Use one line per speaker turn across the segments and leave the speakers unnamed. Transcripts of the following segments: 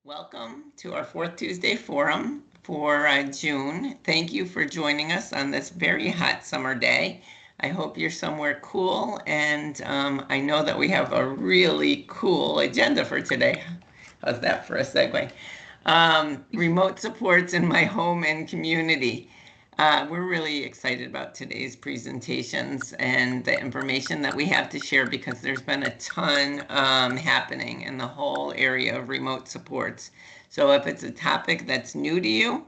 Welcome to our Fourth Tuesday Forum for June. Thank you for joining us on this very hot summer day. I hope you're somewhere cool, and I know that we have a really cool agenda for today. How's that for a segue? Remote supports in my home and community. We're really excited about today's presentations and the information that we have to share because there's been a ton happening in the whole area of remote supports. So if it's a topic that's new to you,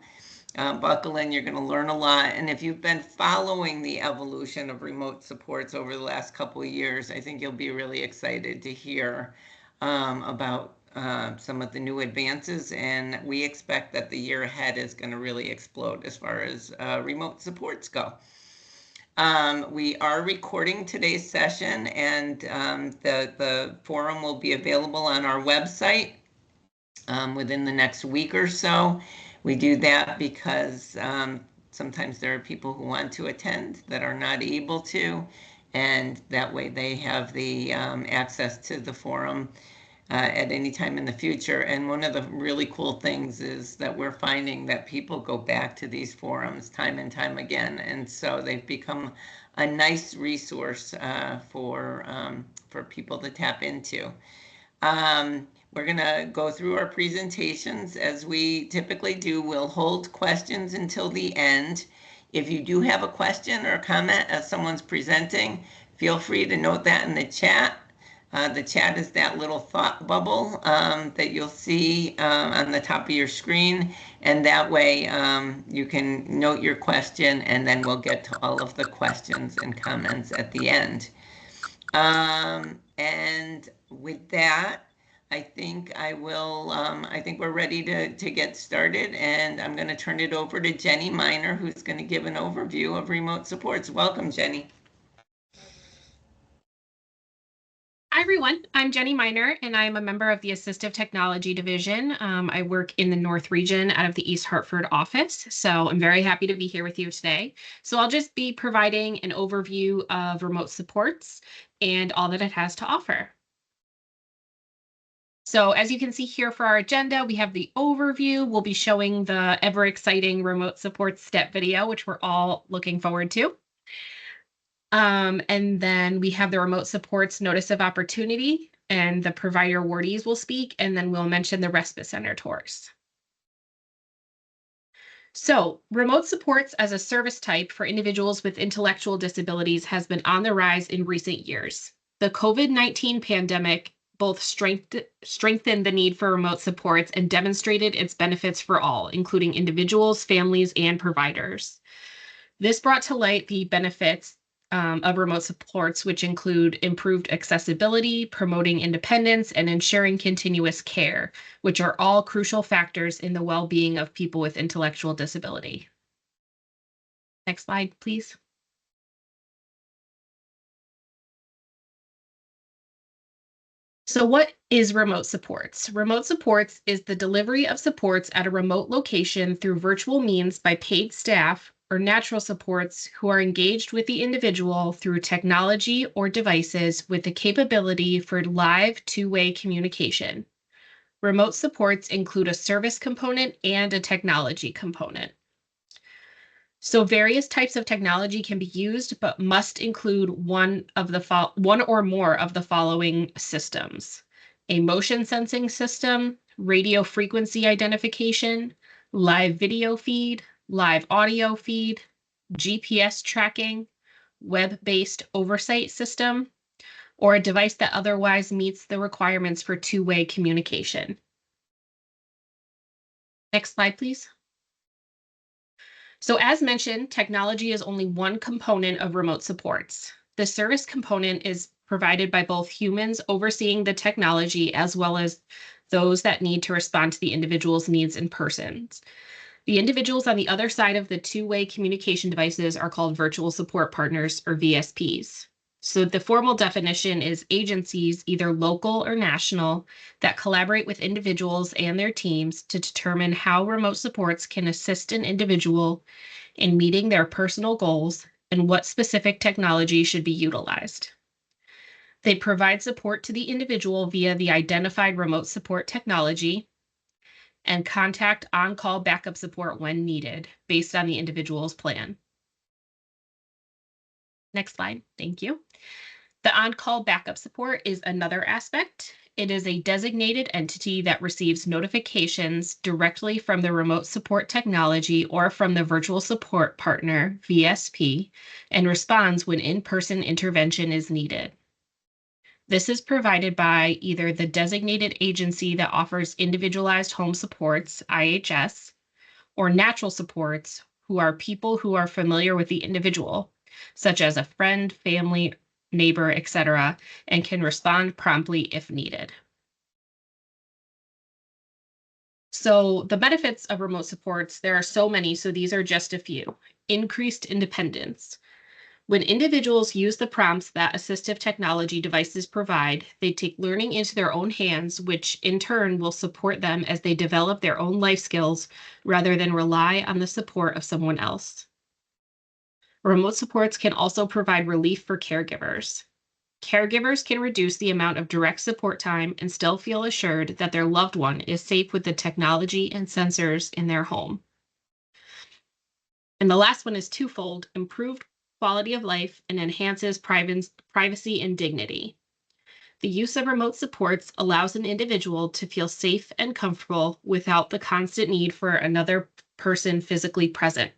buckle in, you're going to learn a lot. And if you've been following the evolution of remote supports over the last couple of years, I think you'll be really excited to hear about some of the new advances, and we expect that the year ahead is going to really explode as far as remote supports go. We are recording today's session, and the forum will be available on our website within the next week or so. We do that because sometimes there are people who want to attend that are not able to, and that way they have the access to the forum at any time in the future. And one of the really cool things is that we're finding that people go back to these forums time and time again. And so they've become a nice resource for people to tap into. We're going to go through our presentations as we typically do. We'll hold questions until the end. If you do have a question or a comment as someone's presenting, feel free to note that in the chat. The chat is that little thought bubble that you'll see on the top of your screen, and that way you can note your question, and then we'll get to all of the questions and comments at the end. And with that, I think we're ready to get started, and I'm going to turn it over to Jenny Miner, who's going to give an overview of remote supports. Welcome, Jenny.
Hi, everyone. I'm Jenny Miner, and I'm a member of the Assistive Technology Division. I work in the North Region out of the East Hartford office, so I'm very happy to be here with you today. So I'll just be providing an overview of remote supports and all that it has to offer. So as you can see here for our agenda, we have the overview. We'll be showing the ever exciting remote support step video, which we're all looking forward to. And then we have the remote supports notice of opportunity, and the provider awardees will speak, and then we'll mention the respite center tours. So remote supports as a service type for individuals with intellectual disabilities has been on the rise in recent years. The COVID-19 pandemic both strengthened the need for remote supports and demonstrated its benefits for all, including individuals, families, and providers. This brought to light the benefits of remote supports, which include improved accessibility, promoting independence, and ensuring continuous care, which are all crucial factors in the well-being of people with intellectual disability. Next slide, please. So what is remote supports? Remote supports is the delivery of supports at a remote location through virtual means by paid staff or natural supports who are engaged with the individual through technology or devices with the capability for live two-way communication. Remote supports include a service component and a technology component. So various types of technology can be used, but must include one or more of the following systems: a motion sensing system, radio frequency identification, live video feed, live audio feed, GPS tracking, web-based oversight system, or a device that otherwise meets the requirements for two-way communication. Next slide, please. So as mentioned, technology is only one component of remote supports. The service component is provided by both humans overseeing the technology as well as those that need to respond to the individual's needs in person. The individuals on the other side of the two-way communication devices are called virtual support partners, or VSPs. So the formal definition is agencies, either local or national, that collaborate with individuals and their teams to determine how remote supports can assist an individual in meeting their personal goals and what specific technology should be utilized. They provide support to the individual via the identified remote support technology. and contact on-call backup support when needed based on the individual's plan. Next slide, thank you. The on-call backup support is another aspect. It is a designated entity that receives notifications directly from the remote support technology or from the virtual support partner, VSP, and responds when in-person intervention is needed. This is provided by either the designated agency that offers individualized home supports, IHS, or natural supports, who are people who are familiar with the individual, such as a friend, family, neighbor, etc., and can respond promptly if needed. So the benefits of remote supports, there are so many, so these are just a few. Increased independence. When individuals use the prompts that assistive technology devices provide, they take learning into their own hands, which in turn will support them as they develop their own life skills rather than rely on the support of someone else. Remote supports can also provide relief for caregivers. Caregivers can reduce the amount of direct support time and still feel assured that their loved one is safe with the technology and sensors in their home. And the last one is twofold: improved quality of life and enhances privacy and dignity. The use of remote supports allows an individual to feel safe and comfortable without the constant need for another person physically present.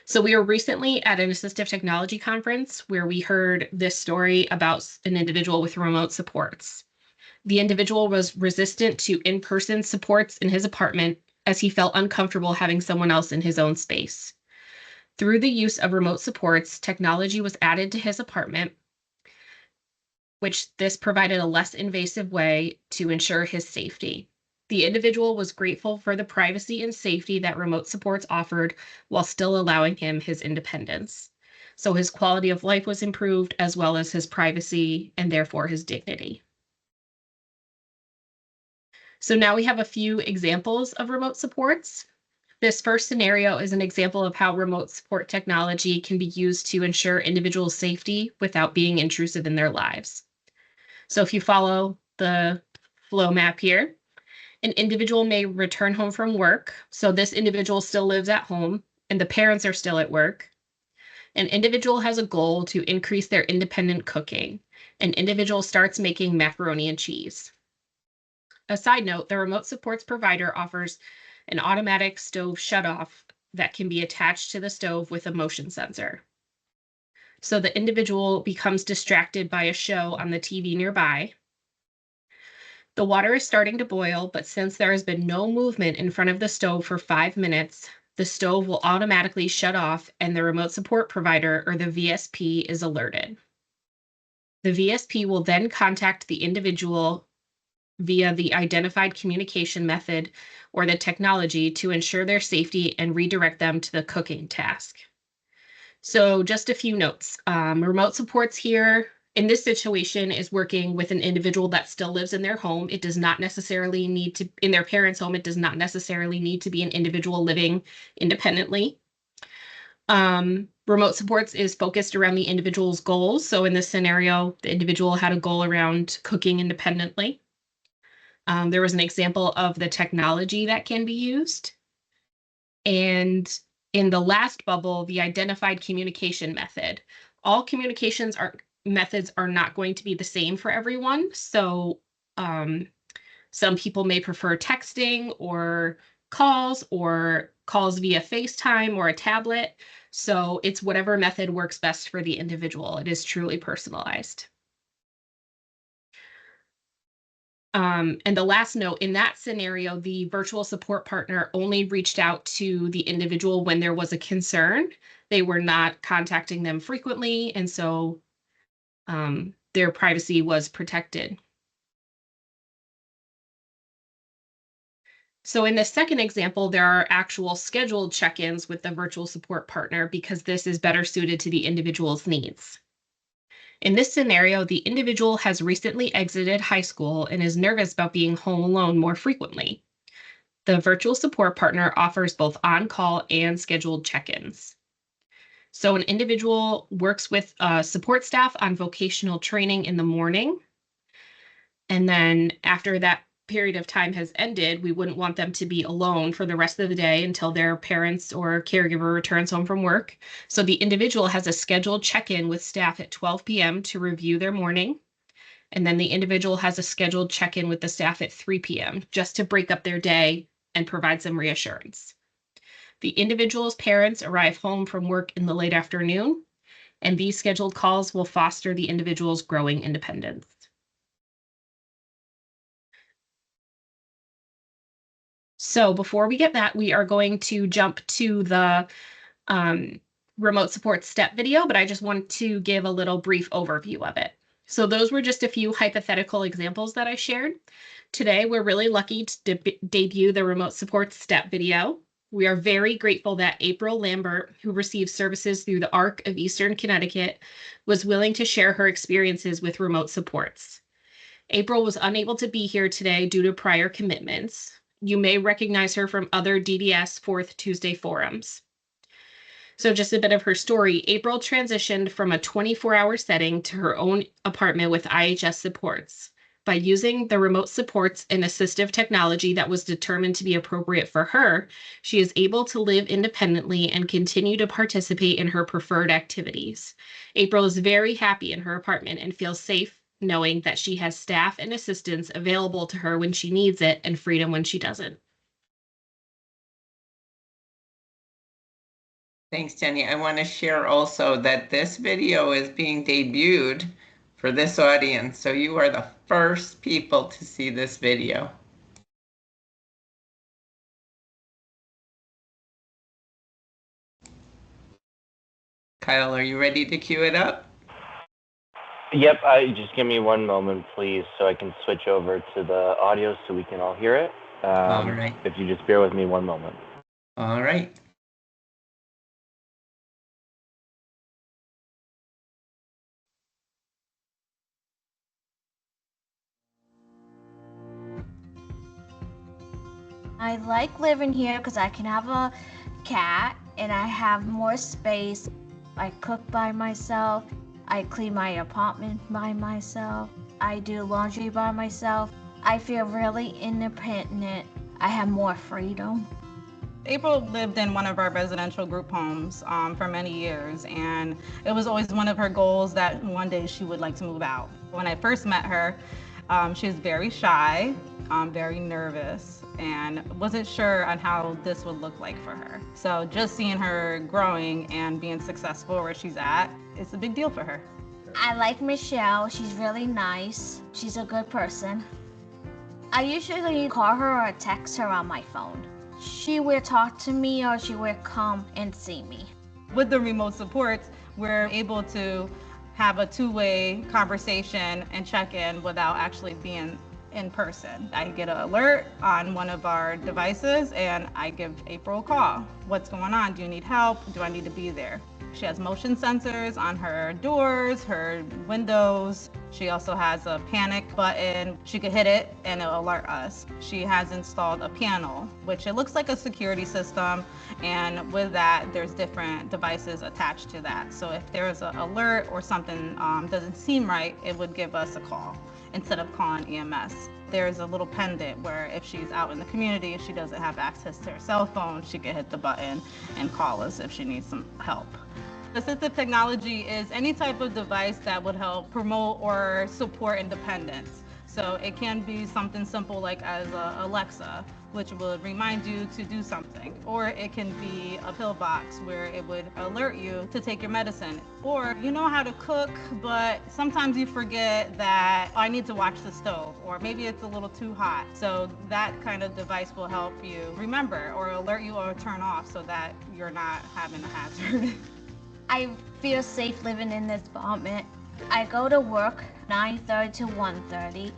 So we were recently at an assistive technology conference where we heard this story about an individual with remote supports. The individual was resistant to in-person supports in his apartment as he felt uncomfortable having someone else in his own space. Through the use of remote supports, technology was added to his apartment, which this provided a less invasive way to ensure his safety. The individual was grateful for the privacy and safety that remote supports offered while still allowing him his independence. So his quality of life was improved as well as his privacy and therefore his dignity. So now we have a few examples of remote supports. This first scenario is an example of how remote support technology can be used to ensure individual safety without being intrusive in their lives. So if you follow the flow map here, an individual may return home from work. So this individual still lives at home and the parents are still at work. An individual has a goal to increase their independent cooking. An individual starts making macaroni and cheese. A side note, the remote supports provider offers an automatic stove shutoff that can be attached to the stove with a motion sensor. So the individual becomes distracted by a show on the TV nearby. The water is starting to boil, but since there has been no movement in front of the stove for 5 minutes, the stove will automatically shut off and the remote support provider, or the VSP, is alerted. The VSP will then contact the individual via the identified communication method or the technology to ensure their safety and redirect them to the cooking task. So just a few notes. Remote supports here in this situation is working with an individual that still lives in their home. It does not necessarily need to, in their parents' home, it does not necessarily need to be an individual living independently. Remote supports is focused around the individual's goals. So in this scenario, the individual had a goal around cooking independently. There was an example of the technology that can be used. And in the last bubble, the identified communication method. All communications methods are not going to be the same for everyone. So some people may prefer texting or calls via FaceTime or a tablet. So it's whatever method works best for the individual. It is truly personalized. And the last note, in that scenario, the virtual support partner only reached out to the individual when there was a concern. They were not contacting them frequently, and so their privacy was protected. So in the second example, there are actual scheduled check-ins with the virtual support partner because this is better suited to the individual's needs. In this scenario, the individual has recently exited high school and is nervous about being home alone more frequently. The virtual support partner offers both on-call and scheduled check-ins. So an individual works with support staff on vocational training in the morning. And then after that period of time has ended, we wouldn't want them to be alone for the rest of the day until their parents or caregiver returns home from work. So the individual has a scheduled check-in with staff at 12 p.m. to review their morning. And then the individual has a scheduled check-in with the staff at 3 p.m. just to break up their day and provide some reassurance. The individual's parents arrive home from work in the late afternoon, and these scheduled calls will foster the individual's growing independence. So before we get that, we are going to jump to the remote support step video, but I just want to give a little brief overview of it. So those were just a few hypothetical examples that I shared. Today, we're really lucky to debut the remote support step video. We are very grateful that April Lambert, who receives services through the ARC of Eastern Connecticut, was willing to share her experiences with remote supports. April was unable to be here today due to prior commitments. You may recognize her from other DDS Fourth Tuesday forums. So just a bit of her story, April transitioned from a 24-hour setting to her own apartment with IHS supports. By using the remote supports and assistive technology that was determined to be appropriate for her, she is able to live independently and continue to participate in her preferred activities. April is very happy in her apartment and feels safe knowing that she has staff and assistance available to her when she needs it and freedom when she doesn't.
Thanks, Jenny. I want to share also that this video is being debuted for this audience, so you are the first people to see this video. Kyle, are you ready to cue it up?
Yep, just give me one moment, please, so I can switch over to the audio so we can all hear it.
All right.
If you just bear with me one moment.
All right.
I like living here because I can have a cat and I have more space. I cook by myself. I clean my apartment by myself. I do laundry by myself. I feel really independent. I have more freedom.
April lived in one of our residential group homes for many years, and it was always one of her goals that one day she would like to move out. When I first met her, she was very shy, very nervous, and wasn't sure on how this would look like for her. So just seeing her growing and being successful where she's at, it's a big deal for her.
I like Michelle. She's really nice. She's a good person. I usually call her or text her on my phone. She will talk to me or she will come and see me.
With the remote supports, we're able to have a two-way conversation and check in without actually being in person. I get an alert on one of our devices and I give April a call. What's going on? Do you need help? Do I need to be there? She has motion sensors on her doors, her windows. She also has a panic button. She could hit it and it'll alert us. She has installed a panel, which it looks like a security system. And with that, there's different devices attached to that. So if there's an alert or something doesn't seem right, it would give us a call instead of calling EMS. There's a little pendant where if she's out in the community, if she doesn't have access to her cell phone, she can hit the button and call us if she needs some help. Assistive technology is any type of device that would help promote or support independence. So it can be something simple like as Alexa, which would remind you to do something. Or it can be a pill box where it would alert you to take your medicine. Or you know how to cook, but sometimes you forget that I need to watch the stove, or maybe it's a little too hot. So that kind of device will help you remember or alert you or turn off so that you're not having a hazard.
I feel safe living in this apartment. I go to work 9:30 to 1:30.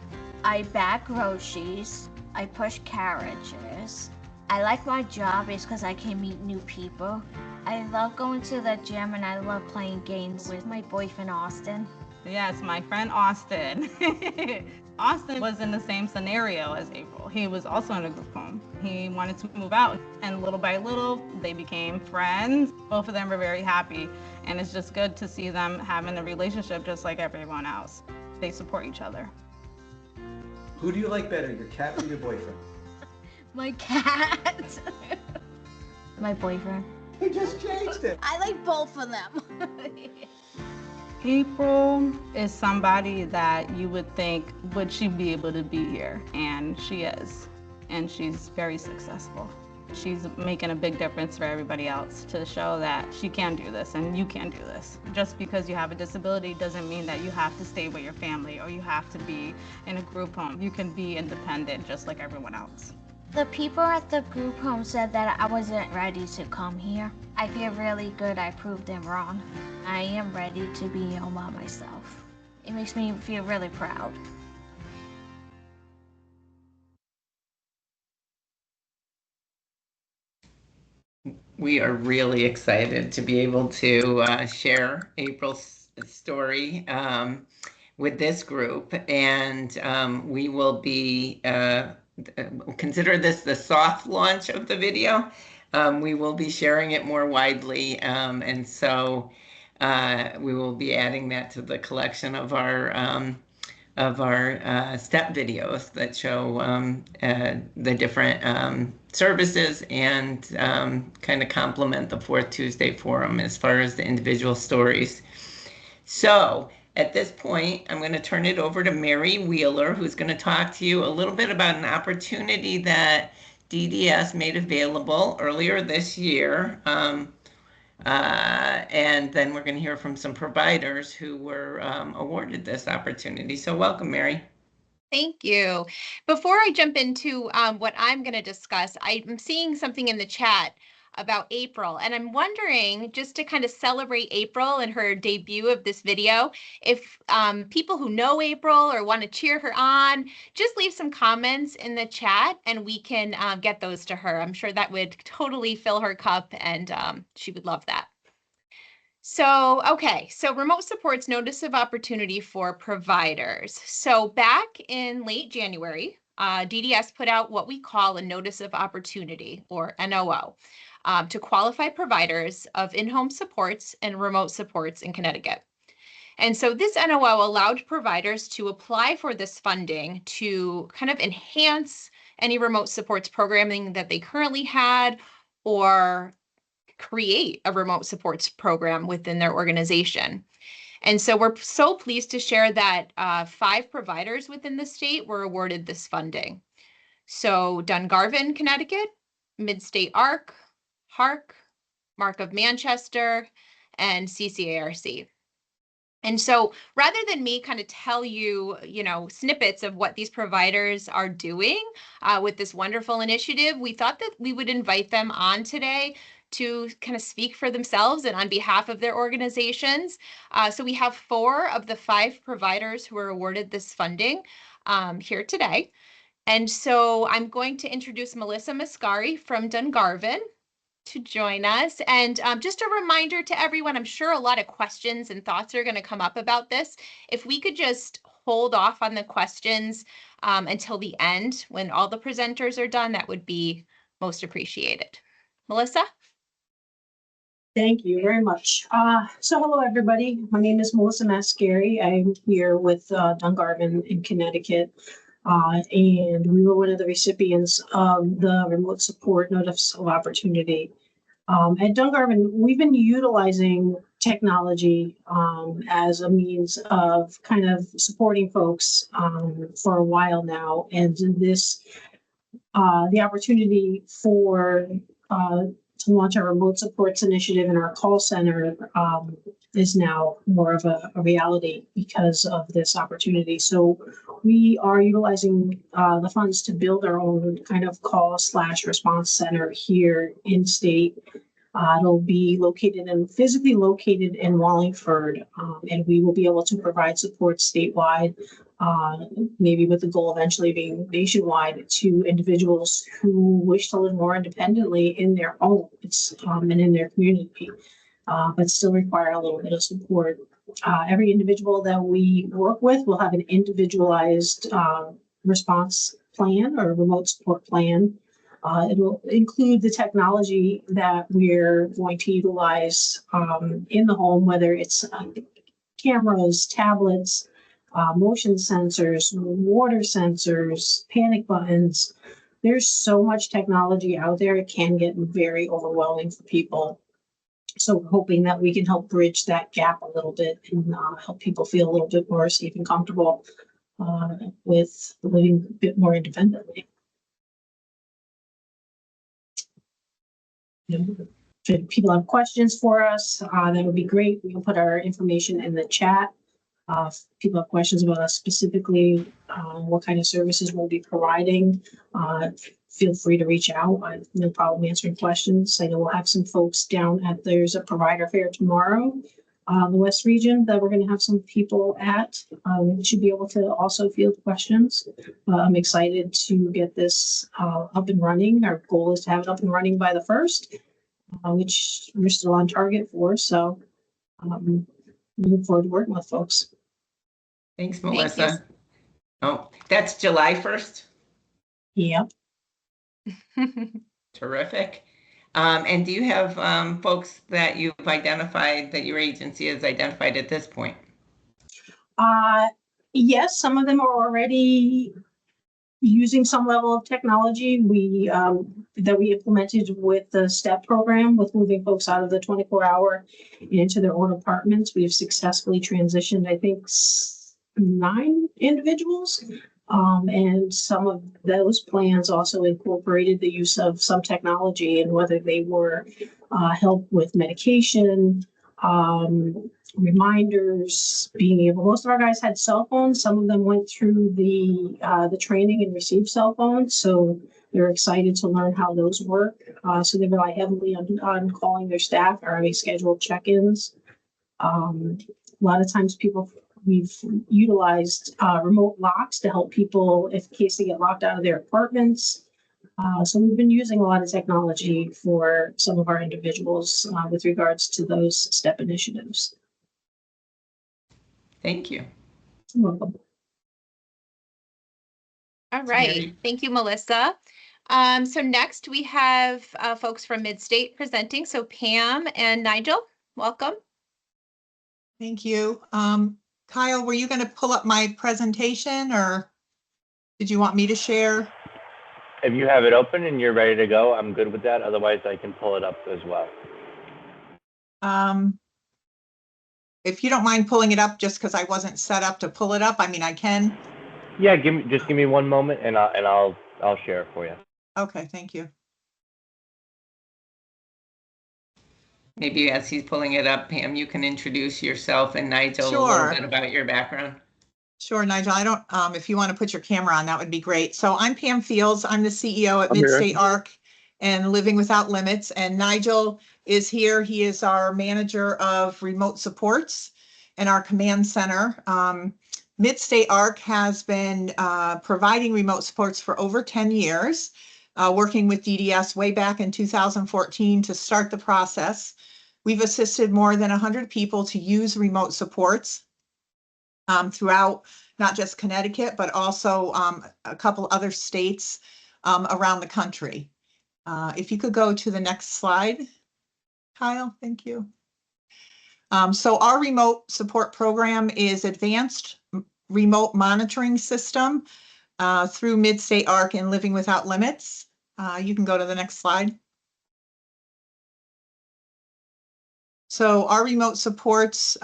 I bag groceries. I push carriages. I like my job is because I can meet new people. I love going to the gym and I love playing games with my boyfriend Austin.
Yes, my friend Austin. Austin was in the same scenario as April. He was also in a group home. He wanted to move out, and little by little, they became friends. Both of them were very happy, and it's just good to see them having a relationship just like everyone else. They support each other.
Who do you like better, your cat or your boyfriend?
My cat. My boyfriend.
He just changed it.
I like both of them.
April is somebody that you would think, would she be able to be here? And she is. And she's very successful. She's making a big difference for everybody else to show that she can do this and you can do this. Just because you have a disability doesn't mean that you have to stay with your family or you have to be in a group home. You can be independent just like everyone else.
The people at the group home said that I wasn't ready to come here. I feel really good I proved them wrong. I am ready to be home by myself. It makes me feel really proud.
We are really excited to be able to share April's story with this group, and we will be consider this the soft launch of the video. We will be sharing it more widely, and so we will be adding that to the collection of our step videos that show the different services and kind of complement the Fourth Tuesday Forum as far as the individual stories. So at this point, I'm going to turn it over to Mary Wheeler, who's going to talk to you a little bit about an opportunity that DDS made available earlier this year. And then we're going to hear from some providers who were awarded this opportunity. So welcome, Mary.
Thank you. Before I jump into what I'm going to discuss, I'm seeing something in the chat about April, and I'm wondering, just to kind of celebrate April and her debut of this video, if people who know April or want to cheer her on, just leave some comments in the chat and we can get those to her. I'm sure that would totally fill her cup, and she would love that. So, okay, so remote support's notice of opportunity for providers. So back in late January, DDS put out what we call a notice of opportunity, or NOO, to qualify providers of in-home supports and remote supports in Connecticut. And so this NOO allowed providers to apply for this funding to kind of enhance any remote supports programming that they currently had, or create a remote supports program within their organization. And so we're so pleased to share that 5 providers within the state were awarded this funding. So Dungarvan, Connecticut, Midstate ARC, HARC, Mark of Manchester, and CCARC. And so rather than me kind of tell you, snippets of what these providers are doing with this wonderful initiative, we thought that we would invite them on today to kind of speak for themselves and on behalf of their organizations. So we have 4 of the 5 providers who were awarded this funding here today. And so I'm going to introduce Melissa Mascari from Dungarvan to join us. And just a reminder to everyone, I'm sure a lot of questions and thoughts are going to come up about this. If we could just hold off on the questions until the end when all the presenters are done, that would be most appreciated. Melissa?
Thank you very much. So hello, everybody. My name is Melissa Mascari. I'm here with Dungarvan in Connecticut. And we were one of the recipients of the remote support notice of opportunity. At Dungarvan, we've been utilizing technology as a means of kind of supporting folks for a while now. And this, the opportunity for to launch our remote supports initiative in our call center is now more of a reality because of this opportunity. So we are utilizing the funds to build our own kind of call/response center here in state. It'll be physically located in Wallingford, and we will be able to provide support statewide, maybe with the goal eventually being nationwide, to individuals who wish to live more independently in their homes and in their community, but still require a little bit of support. Every individual that we work with will have an individualized response plan or remote support plan. It will include the technology that we're going to utilize in the home, whether it's cameras, tablets, motion sensors, water sensors, panic buttons. There's so much technology out there, it can get very overwhelming for people. So we're hoping that we can help bridge that gap a little bit and help people feel a little bit more safe and comfortable with living a bit more independently. If people have questions for us, that would be great. We can put our information in the chat. If people have questions about us specifically, what kind of services we'll be providing, feel free to reach out. I have no problem answering questions. I know we'll have some folks down at, there's a provider fair tomorrow, the West region, that we're going to have some people at. Should be able to also field questions. I'm excited to get this up and running. Our goal is to have it up and running by the 1st, which we're still on target for. So we look forward to working with folks.
Thanks, Melissa. Oh, that's July 1st?
Yep.
Terrific. And do you have folks that you've identified, that your agency has identified at this point?
Yes, some of them are already using some level of technology that we implemented with the STEP program, with moving folks out of the 24-hour into their own apartments. We have successfully transitioned, I think, 9 individuals. And some of those plans also incorporated the use of some technology, and whether they were help with medication, reminders, being able, most of our guys had cell phones. Some of them went through the training and received cell phones. So they're excited to learn how those work. So they rely heavily on calling their staff or having scheduled check-ins. A lot of times we've utilized remote locks to help people in case they get locked out of their apartments. So we've been using a lot of technology for some of our individuals with regards to those STEP initiatives.
Thank you.
You're welcome.
All right. Thank you, Melissa. So next we have folks from Midstate presenting. So Pam and Nigel, welcome.
Thank you. Kyle, were you going to pull up my presentation, or did you want me to share?
If you have it open and you're ready to go, I'm good with that. Otherwise, I can pull it up as well.
If you don't mind pulling it up, just because I wasn't set up to pull it up, I mean, I can.
Yeah, just give me one moment, and I'll share it for you.
Okay, thank you.
Maybe as he's pulling it up, Pam, you can introduce yourself and Nigel a little bit about your background.
Sure, Nigel. I don't, if you want to put your camera on, that would be great. So I'm Pam Fields. I'm the CEO at Midstate ARC and Living Without Limits. And Nigel is here. He is our manager of remote supports and our command center. Midstate ARC has been providing remote supports for over 10 years, working with DDS way back in 2014 to start the process. We've assisted more than 100 people to use remote supports throughout not just Connecticut, but also a couple other states around the country. If you could go to the next slide, Kyle, thank you. So our remote support program is advanced remote monitoring system through Midstate ARC and Living Without Limits. You can go to the next slide. So our remote supports,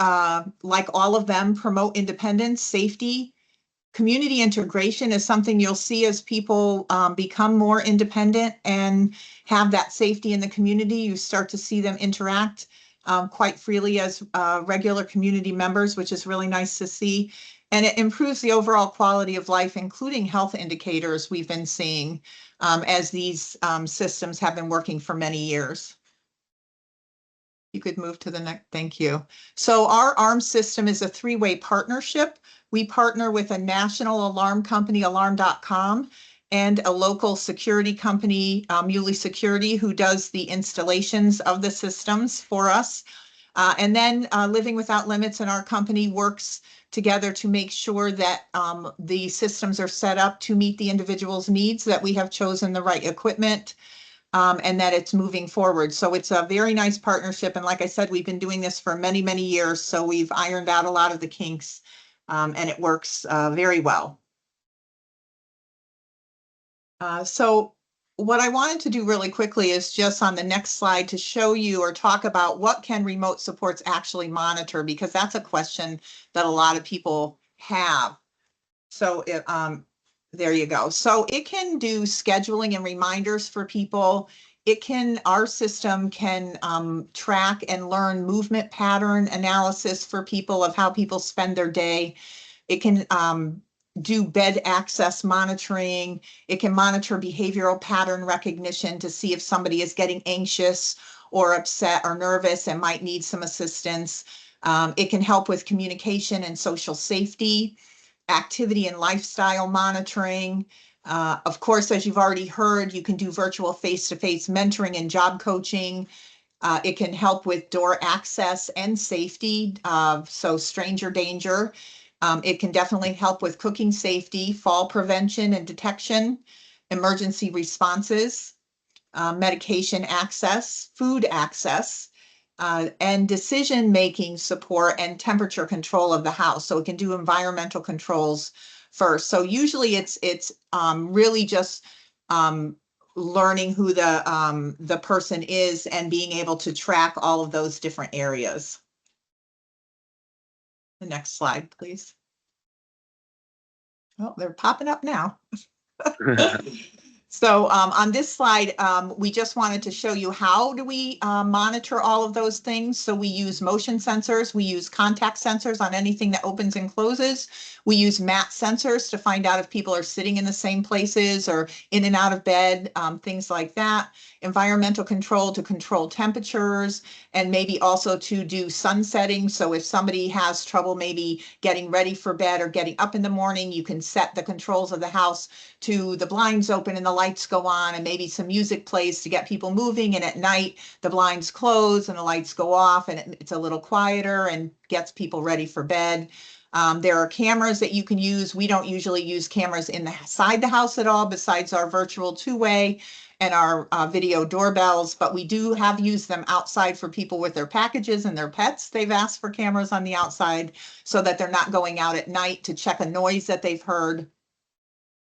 like all of them, promote independence, safety. Community integration is something you'll see as people become more independent and have that safety in the community. You start to see them interact quite freely as regular community members, which is really nice to see. And it improves the overall quality of life, including health indicators we've been seeing as these systems have been working for many years. You could move to the next, thank you. So our ARM system is a 3-way partnership. We partner with a national alarm company, alarm.com, and a local security company, Muley Security, who does the installations of the systems for us. And then Living Without Limits and our company works together to make sure that the systems are set up to meet the individual's needs, that we have chosen the right equipment, and that it's moving forward. So it's a very nice partnership. And like I said, we've been doing this for many, many years. So we've ironed out a lot of the kinks and it works very well. So what I wanted to do really quickly is just on the next slide to show you or talk about what can remote supports actually monitor, because that's a question that a lot of people have. So there you go. So it can do scheduling and reminders for people. Our system can track and learn movement pattern analysis for people of how people spend their day. It can do bed access monitoring. It can monitor behavioral pattern recognition to see if somebody is getting anxious or upset or nervous and might need some assistance. It can help with communication and social safety, activity and lifestyle monitoring. Of course, as you've already heard, you can do virtual face-to-face mentoring and job coaching. It can help with door access and safety, so stranger danger. It can definitely help with cooking safety, fall prevention and detection, emergency responses, medication access, food access, and decision-making support and temperature control of the house. So it can do environmental controls first. So usually it's really just learning who the person is and being able to track all of those different areas. The next slide, please. Oh, they're popping up now. So on this slide, we just wanted to show you how do we monitor all of those things. So we use motion sensors, we use contact sensors on anything that opens and closes. We use mat sensors to find out if people are sitting in the same places or in and out of bed, things like that. Environmental control to control temperatures, and maybe also to do sun setting. So if somebody has trouble maybe getting ready for bed or getting up in the morning, you can set the controls of the house to the blinds open and the lights go on, and maybe some music plays to get people moving. And at night, the blinds close and the lights go off, and it's a little quieter and gets people ready for bed. There are cameras that you can use. We don't usually use cameras inside the house at all, besides our virtual two-way and our video doorbells, but we do have used them outside for people with their packages and their pets. They've asked for cameras on the outside so that they're not going out at night to check a noise that they've heard.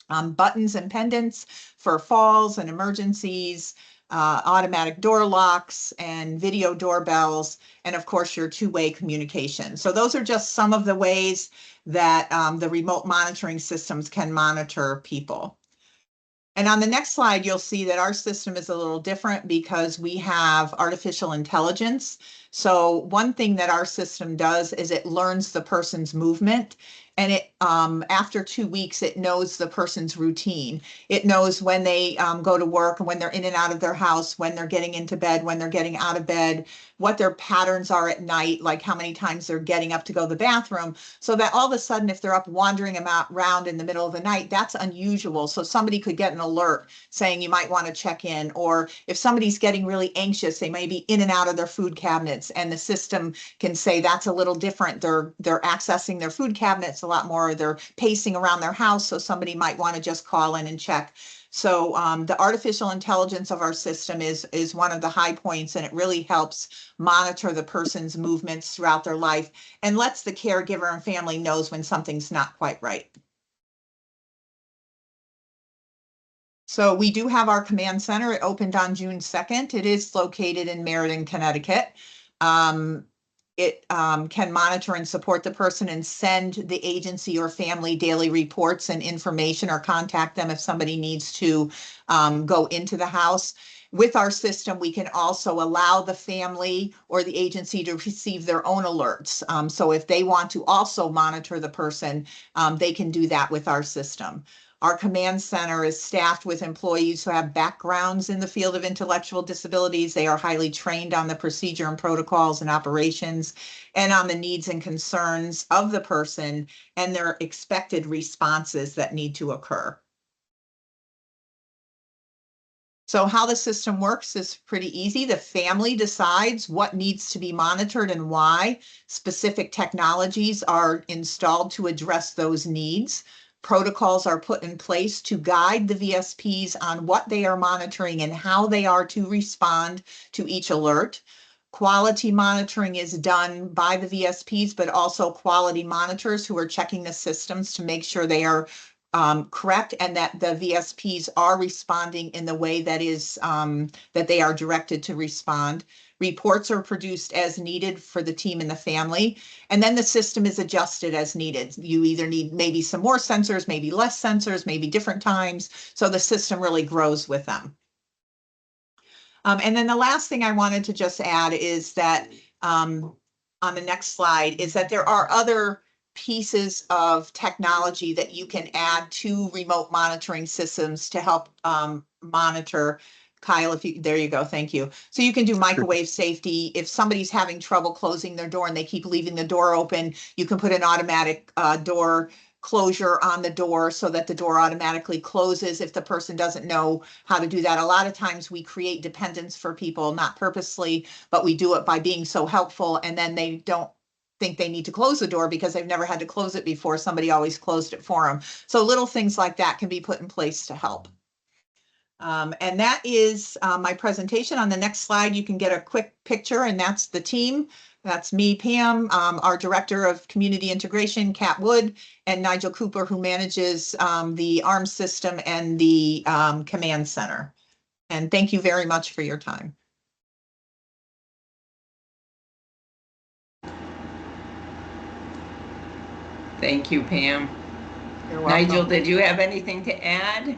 Buttons and pendants for falls and emergencies, automatic door locks and video doorbells, and of course your two-way communication. So those are just some of the ways that the remote monitoring systems can monitor people. And on the next slide, you'll see that our system is a little different because we have artificial intelligence. So one thing that our system does is it learns the person's movement, and it after 2 weeks, it knows the person's routine. It knows when they go to work and when they're in and out of their house, when they're getting into bed, when they're getting out of bed, what their patterns are at night, like how many times they're getting up to go to the bathroom, so that all of a sudden, if they're up wandering around in the middle of the night, that's unusual. So somebody could get an alert saying you might want to check in, or if somebody's getting really anxious, they may be in and out of their food cabinets, and the system can say that's a little different. They're accessing their food cabinets a lot more, they're pacing around their house, so somebody might want to just call in and check. So the artificial intelligence of our system is one of the high points, and it really helps monitor the person's movements throughout their life and lets the caregiver and family knows when something's not quite right. So we do have our command center. It opened on June 2nd. It is located in Meriden, Connecticut. It can monitor and support the person and send the agency or family daily reports and information, or contact them if somebody needs to go into the house. With our system, we can also allow the family or the agency to receive their own alerts. So if they want to also monitor the person, they can do that with our system. Our command center is staffed with employees who have backgrounds in the field of intellectual disabilities. They are highly trained on the procedure and protocols and operations, and on the needs and concerns of the person and their expected responses that need to occur. So how the system works is pretty easy. The family decides what needs to be monitored and why. Specific technologies are installed to address those needs. Protocols are put in place to guide the VSPs on what they are monitoring and how they are to respond to each alert. Quality monitoring is done by the VSPs, but also quality monitors who are checking the systems to make sure they are correct and that the VSPs are responding in the way that is that they are directed to respond. Reports are produced as needed for the team and the family, and then the system is adjusted as needed. You either need maybe some more sensors, maybe less sensors, maybe different times. So the system really grows with them. And then the last thing I wanted to just add is that on the next slide is that there are other pieces of technology that you can add to remote monitoring systems to help monitor. Kyle, if you, there you go, thank you. So you can do microwave safety. If somebody's having trouble closing their door and they keep leaving the door open, you can put an automatic door closure on the door so that the door automatically closes if the person doesn't know how to do that. A lot of times we create dependence for people, not purposely, but we do it by being so helpful, and then they don't think they need to close the door because they've never had to close it before. Somebody always closed it for them. So little things like that can be put in place to help. And that is my presentation. On the next slide, you can get a quick picture, and that's the team. That's me, Pam, our Director of Community Integration, Kat Wood, and Nigel Cooper, who manages the ARM system and the command center. And thank you very much for your time.
Thank you, Pam.
You're welcome.
Nigel, did you have anything to add?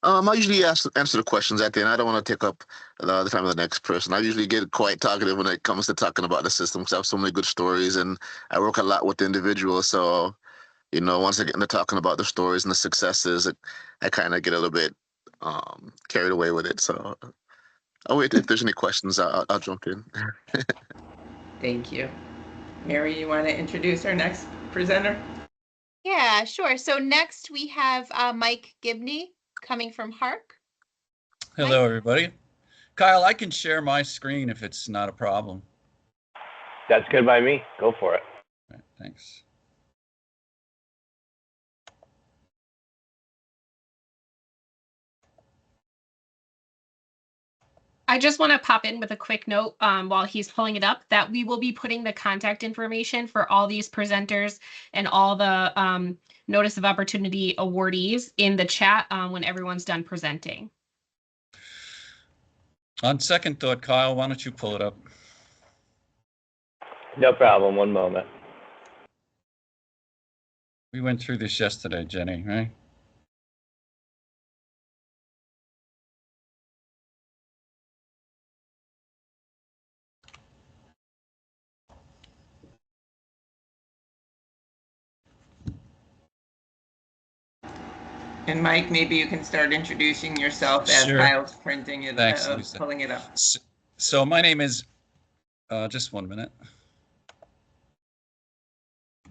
I usually answer the questions at the end. I don't want to take up the time of the next person. I usually get quite talkative when it comes to talking about the system because I have so many good stories and I work a lot with individuals. So, you know, once I get into talking about the stories and the successes, I kind of get a little bit carried away with it. So I'll wait if there's any questions. I'll jump in.
Thank you. Mary, you want to introduce our next presenter?
Yeah, sure. So next we have Mike Gibney coming from HARC.
Hello, everybody. Kyle, I can share my screen if it's not a problem.
That's good by me. Go for it.
All right, thanks.
I just want to pop in with a quick note while he's pulling it up that we will be putting the contact information for all these presenters and all the Notice of Opportunity awardees in the chat when everyone's done presenting.
On second thought, Kyle, why don't you pull it up?
No problem. One moment.
We went through this yesterday, Jenny, right?
And Mike, maybe you can start introducing yourself as
Sure.
Kyle's printing it,
Thanks, Lisa.
pulling it up.
So my name is, just 1 minute.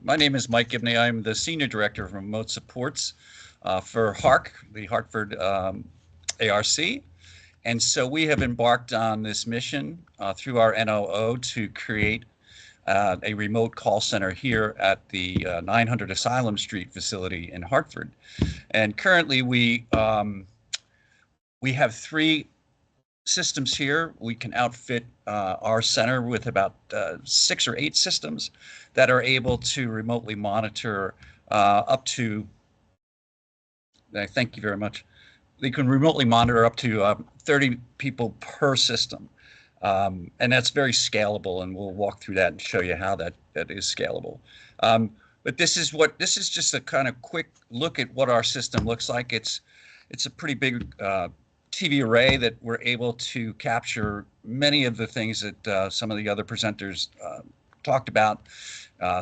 My name is Mike Gibney. I'm the Senior Director of Remote Supports for HARC, the Hartford ARC. And so we have embarked on this mission through our NOO to create a remote call center here at the 900 Asylum Street facility in Hartford. And currently we have 3 systems here. We can outfit our center with about 6 or 8 systems that are able to remotely monitor up to, thank you very much. They can remotely monitor up to 30 people per system. And that's very scalable, and we'll walk through that and show you how that is scalable. But this is just a kind of quick look at what our system looks like. It's a pretty big TV array that we're able to capture many of the things that some of the other presenters talked about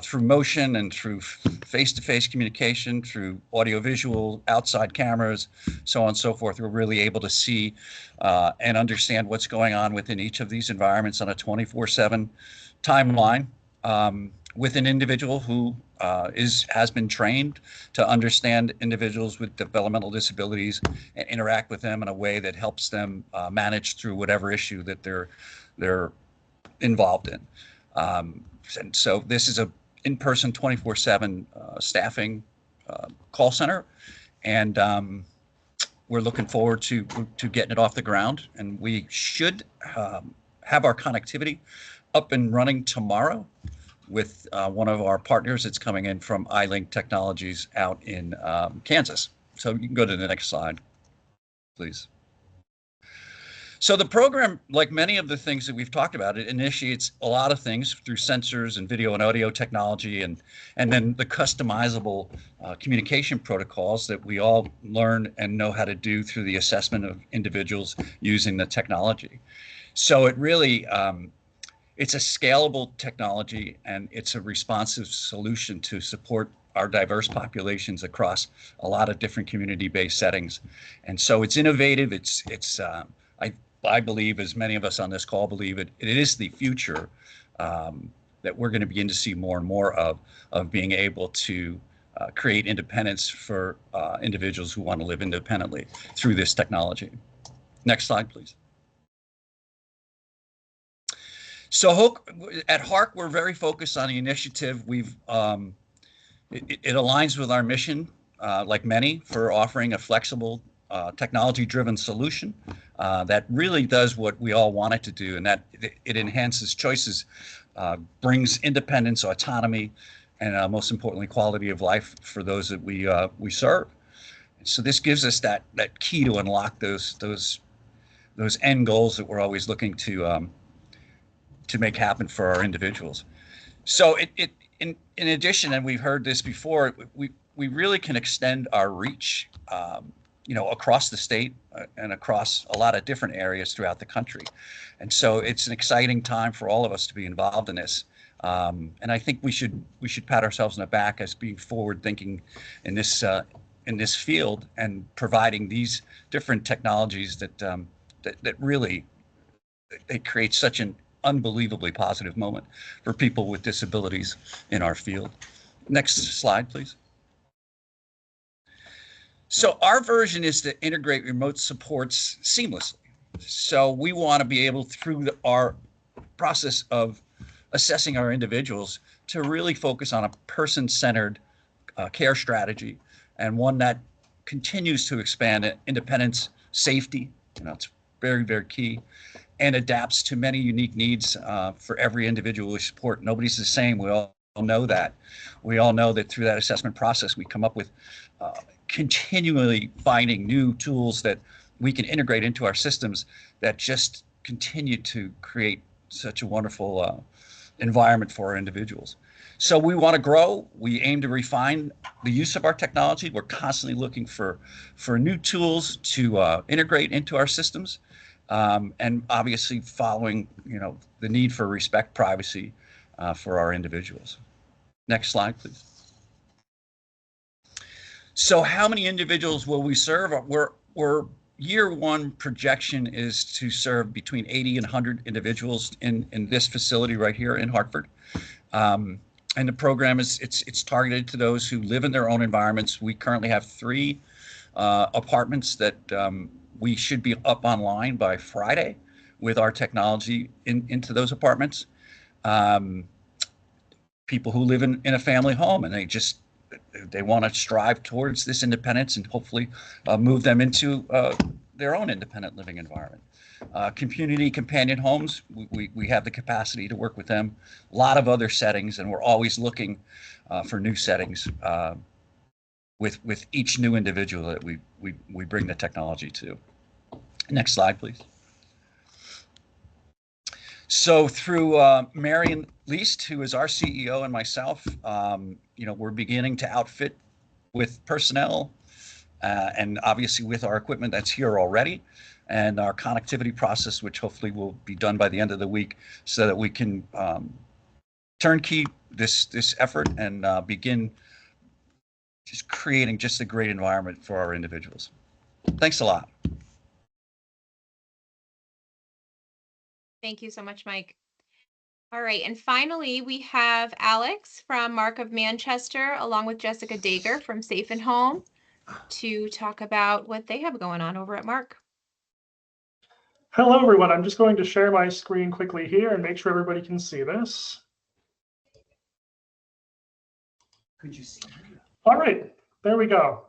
through motion and through face-to-face communication, through audiovisual, outside cameras, so on and so forth. We're really able to see and understand what's going on within each of these environments on a 24/7 timeline with an individual who has been trained to understand individuals with developmental disabilities and interact with them in a way that helps them manage through whatever issue that they're involved in. And so this is a in-person 24/7 staffing call center, and we're looking forward to getting it off the ground. And we should have our connectivity up and running tomorrow with one of our partners. It's coming in from iLink Technologies out in Kansas. So you can go to the next slide, please. So the program, like many of the things that we've talked about, it initiates a lot of things through sensors and video and audio technology, and then the customizable communication protocols that we all learn and know how to do through the assessment of individuals using the technology. So it really, it's a scalable technology, and it's a responsive solution to support our diverse populations across a lot of different community-based settings. And so it's innovative. I believe, as many of us on this call believe, it is the future that we're going to begin to see more and more of being able to create independence for individuals who want to live independently through this technology. Next slide, please. So at HARC, we're very focused on the initiative. It aligns with our mission, like many, for offering a flexible, technology-driven solution that really does what we all want it to do, and that it enhances choices, brings independence, autonomy, and most importantly, quality of life for those that we serve. So this gives us that key to unlock those end goals that we're always looking to make happen for our individuals. So in addition, and we've heard this before, we really can extend our reach, across the state and across a lot of different areas throughout the country. And so it's an exciting time for all of us to be involved in this. And I think we should pat ourselves on the back as being forward thinking in this field, and providing these different technologies that really, it creates such an unbelievably positive moment for people with disabilities in our field. Next slide, please. So our version is to integrate remote supports seamlessly. So we want to be able, through our process of assessing our individuals, to really focus on a person-centered care strategy, and one that continues to expand independence, safety, it's very, very key, and adapts to many unique needs for every individual we support. Nobody's the same. We all know that. We all know that through that assessment process, we come up with continually finding new tools that we can integrate into our systems that just continue to create such a wonderful environment for our individuals. So we want to grow. We aim to refine the use of our technology. We're constantly looking for new tools to integrate into our systems, and obviously following the need for respect, privacy for our individuals. Next slide, please. So how many individuals will we serve? We're year one projection is to serve between 80 and 100 individuals in this facility right here in Hartford. And the program it's targeted to those who live in their own environments. We currently have 3 apartments that we should be up online by Friday with our technology into those apartments. People who live in a family home, and they want to strive towards this independence, and hopefully move them into their own independent living environment. Community companion homes, we have the capacity to work with them. A lot of other settings, and we're always looking for new settings with each new individual that we bring the technology to. Next slide, please. So through Marion Least, who is our CEO, and myself, we're beginning to outfit with personnel and obviously with our equipment that's here already, and our connectivity process, which hopefully will be done by the end of the week, so that we can turnkey this effort and begin just creating just a great environment for our individuals. Thanks a lot.
Thank you so much, Mike. All right, and finally, we have Alex from Mark of Manchester, along with Jessica Dager from Safe and Home, to talk about what they have going on over at Mark.
Hello, everyone. I'm just going to share my screen quickly here and make sure everybody can see this.
Could you see?
All right, there we go.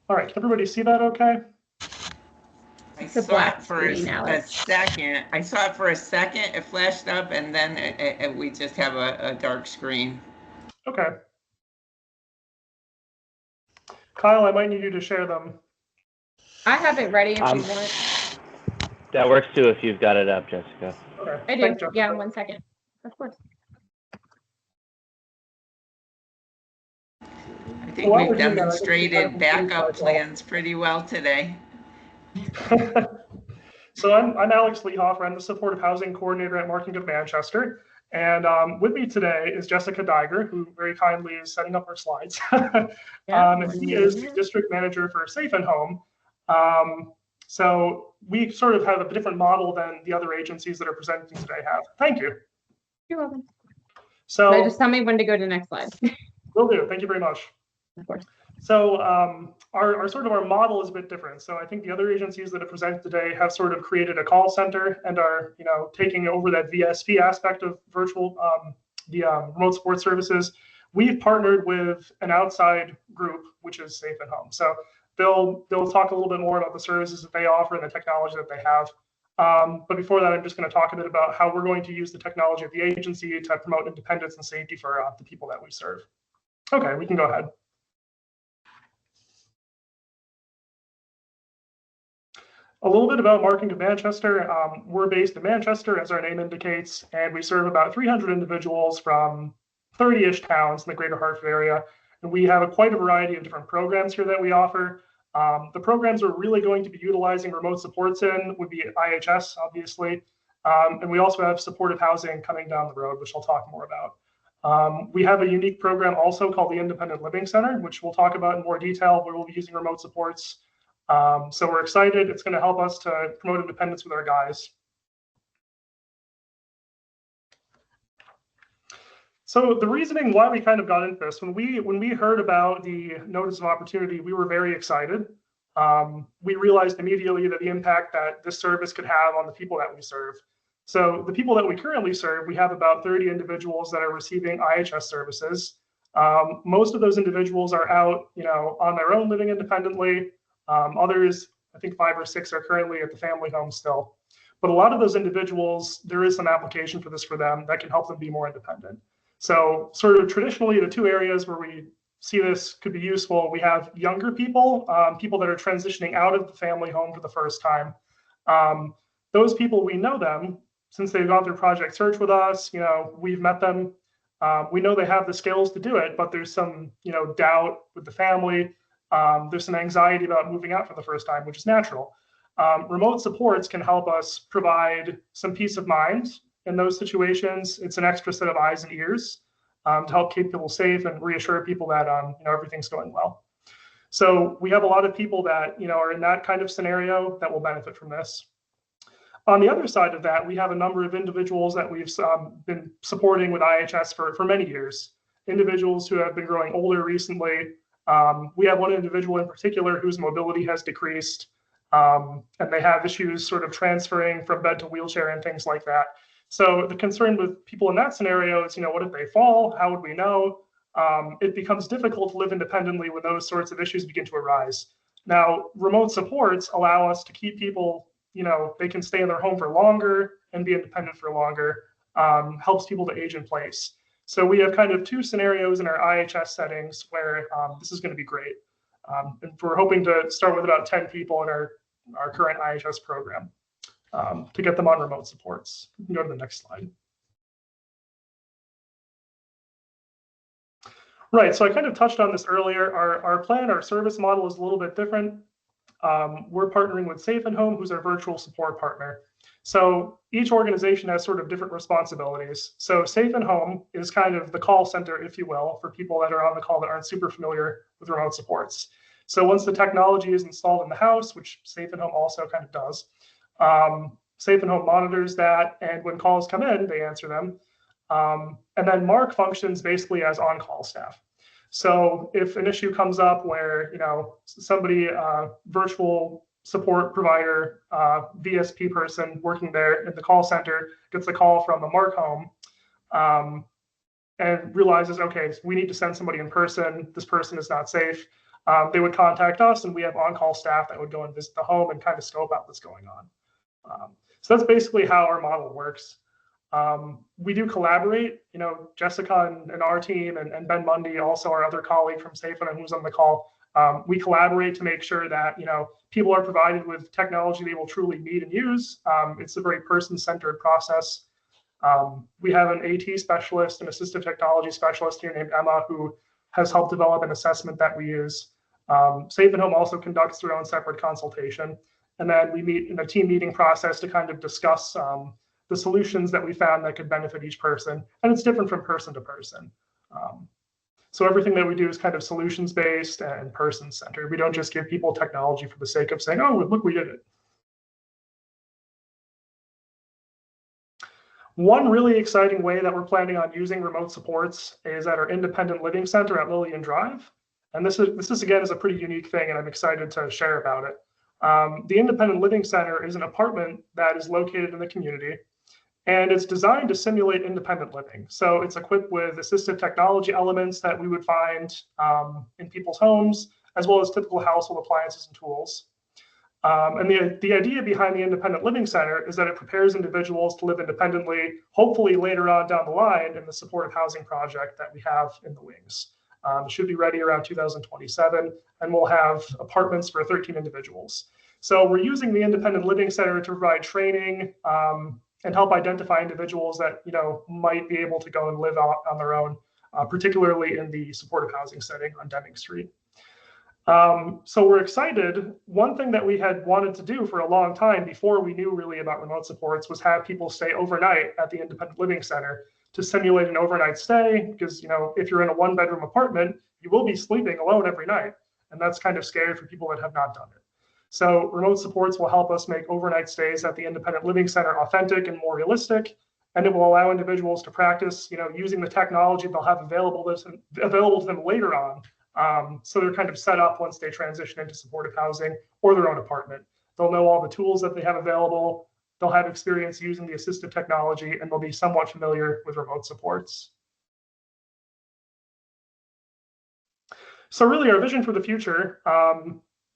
All right, can everybody see that okay?
I
It's a
saw
black
it for a
screen, Alex.
second. I saw it for a second. It flashed up, and then we just have a dark screen.
Okay. Kyle, I might need you to share them.
I have it ready if you want.
That works too if you've got it up, Jessica.
Okay.
I do.
Thanks, Jessica.
Yeah, 1 second. Of course.
I think
While
we've
we're doing that, I think we
demonstrated
have to
backup
please,
plans pretty well today.
So I'm Alex Lehoff. I'm the Supportive Housing Coordinator at Marking of Manchester. And with me today is Jessica Diger, who very kindly is setting up our slides. And he is the District Manager for Safe and Home. So we sort of have a different model than the other agencies that are presenting today have. Thank you.
You're welcome.
So
Just tell me when to go to the next slide.
Will do. Thank you very much.
Of course.
So our sort of our model is a bit different. So I think the other agencies that have presented today have sort of created a call center and are, you know, taking over that VSP aspect of virtual remote support services. We've partnered with an outside group, which is Safe and Home. So they'll talk a little bit more about the services that they offer and the technology that they have. But before that, I'm just going to talk a bit about how we're going to use the technology of the agency to promote independence and safety for the people that we serve. Okay, we can go ahead. A little bit about Marking of Manchester. We're based in Manchester, as our name indicates, and we serve about 300 individuals from 30-ish towns in the greater Hartford area. And we have quite a variety of different programs here that we offer. The programs we're really going to be utilizing remote supports in would be IHS, obviously. And we also have supportive housing coming down the road, which I'll talk more about. We have a unique program also called the Independent Living Center, which we'll talk about in more detail, where we'll be using remote supports. So we're excited. It's going to help us to promote independence with our guys. So the reasoning why we kind of got into this, when we heard about the notice of opportunity, we were very excited. We realized immediately that the impact that this service could have on the people that we serve. So the people that we currently serve, we have about 30 individuals that are receiving IHS services. Most of those individuals are out, you know, on their own, living independently. Others, I think 5 or 6 are currently at the family home still. But a lot of those individuals, there is some application for this for them that can help them be more independent. So sort of traditionally, the 2 areas where we see this could be useful, we have younger people, people that are transitioning out of the family home for the first time. Those people, we know them since they've gone through Project Search with us, you know, we've met them. We know they have the skills to do it, but there's some, you know, doubt with the family. There's some anxiety about moving out for the first time, which is natural. Remote supports can help us provide some peace of mind in those situations. It's an extra set of eyes and ears to help keep people safe and reassure people that you know, everything's going well. So we have a lot of people that, you know, are in that kind of scenario that will benefit from this. On the other side of that, we have a number of individuals that we've been supporting with IHS for many years. Individuals who have been growing older recently. We have one individual in particular whose mobility has decreased, and they have issues sort of transferring from bed to wheelchair and things like that. So the concern with people in that scenario is, you know, what if they fall? How would we know? It becomes difficult to live independently when those sorts of issues begin to arise. Now, remote supports allow us to keep people, you know, they can stay in their home for longer and be independent for longer, helps people to age in place. So we have kind of 2 scenarios in our IHS settings where this is going to be great. And we're hoping to start with about 10 people in our current IHS program to get them on remote supports. You can go to the next slide. Right, so I kind of touched on this earlier. Our plan, our service model is a little bit different. We're partnering with Safe and Home, who's our virtual support partner. So each organization has sort of different responsibilities. So Safe and Home is kind of the call center, if you will, for people that are on the call that aren't super familiar with remote supports. So once the technology is installed in the house, which Safe and Home also kind of does, Safe and Home monitors that, and when calls come in, they answer them. And then Mark functions basically as on-call staff. So if an issue comes up where, you know, somebody, virtual support provider, VSP person working there in the call center gets a call from a Mark home and realizes, okay, we need to send somebody in person. This person is not safe. they would contact us, and we have on-call staff that would go and visit the home and kind of scope out what's going on. So that's basically how our model works. We do collaborate, Jessica and our team and Ben Mundy, also our other colleague from Safe and who's on the call. We collaborate to make sure that, people are provided with technology they will truly need and use. It's a very person-centered process. We have an AT specialist, an assistive technology specialist here named Emma, who has helped develop an assessment that we use. Safe and Home also conducts their own separate consultation. And then we meet in a team meeting process to kind of discuss the solutions that we found that could benefit each person. And it's different from person to person. So everything that we do is kind of solutions-based and person-centered. We don't just give people technology for the sake of saying, oh, look, we did it. One really exciting way that we're planning on using remote supports is at our independent living center at Lillian Drive. And this is again, is a pretty unique thing, and I'm excited to share about it. The Independent Living Center is an apartment that is located in the community, and it's designed to simulate independent living. So it's equipped with assistive technology elements that we would find in people's homes, as well as typical household appliances and tools. And the idea behind the Independent Living Center is that it prepares individuals to live independently, hopefully later on down the line in the supportive housing project that we have in the wings. It should be ready around 2027, and we'll have apartments for 13 individuals. So we're using the Independent Living Center to provide training and help identify individuals that might be able to go and live out on their own, particularly in the supportive housing setting on Deming Street. So we're excited. One thing that we had wanted to do for a long time before we knew really about remote supports was have people stay overnight at the Independent Living Center to simulate an overnight stay, because if you're in a one-bedroom apartment, you will be sleeping alone every night, and that's kind of scary for people that have not done it. So remote supports will help us make overnight stays at the Independent Living Center authentic and more realistic, and it will allow individuals to practice, using the technology they'll have available to them later on. So they're kind of set up once they transition into supportive housing or their own apartment. They'll know all the tools that they have available. They'll have experience using the assistive technology, and they'll be somewhat familiar with remote supports. So really our vision for the future,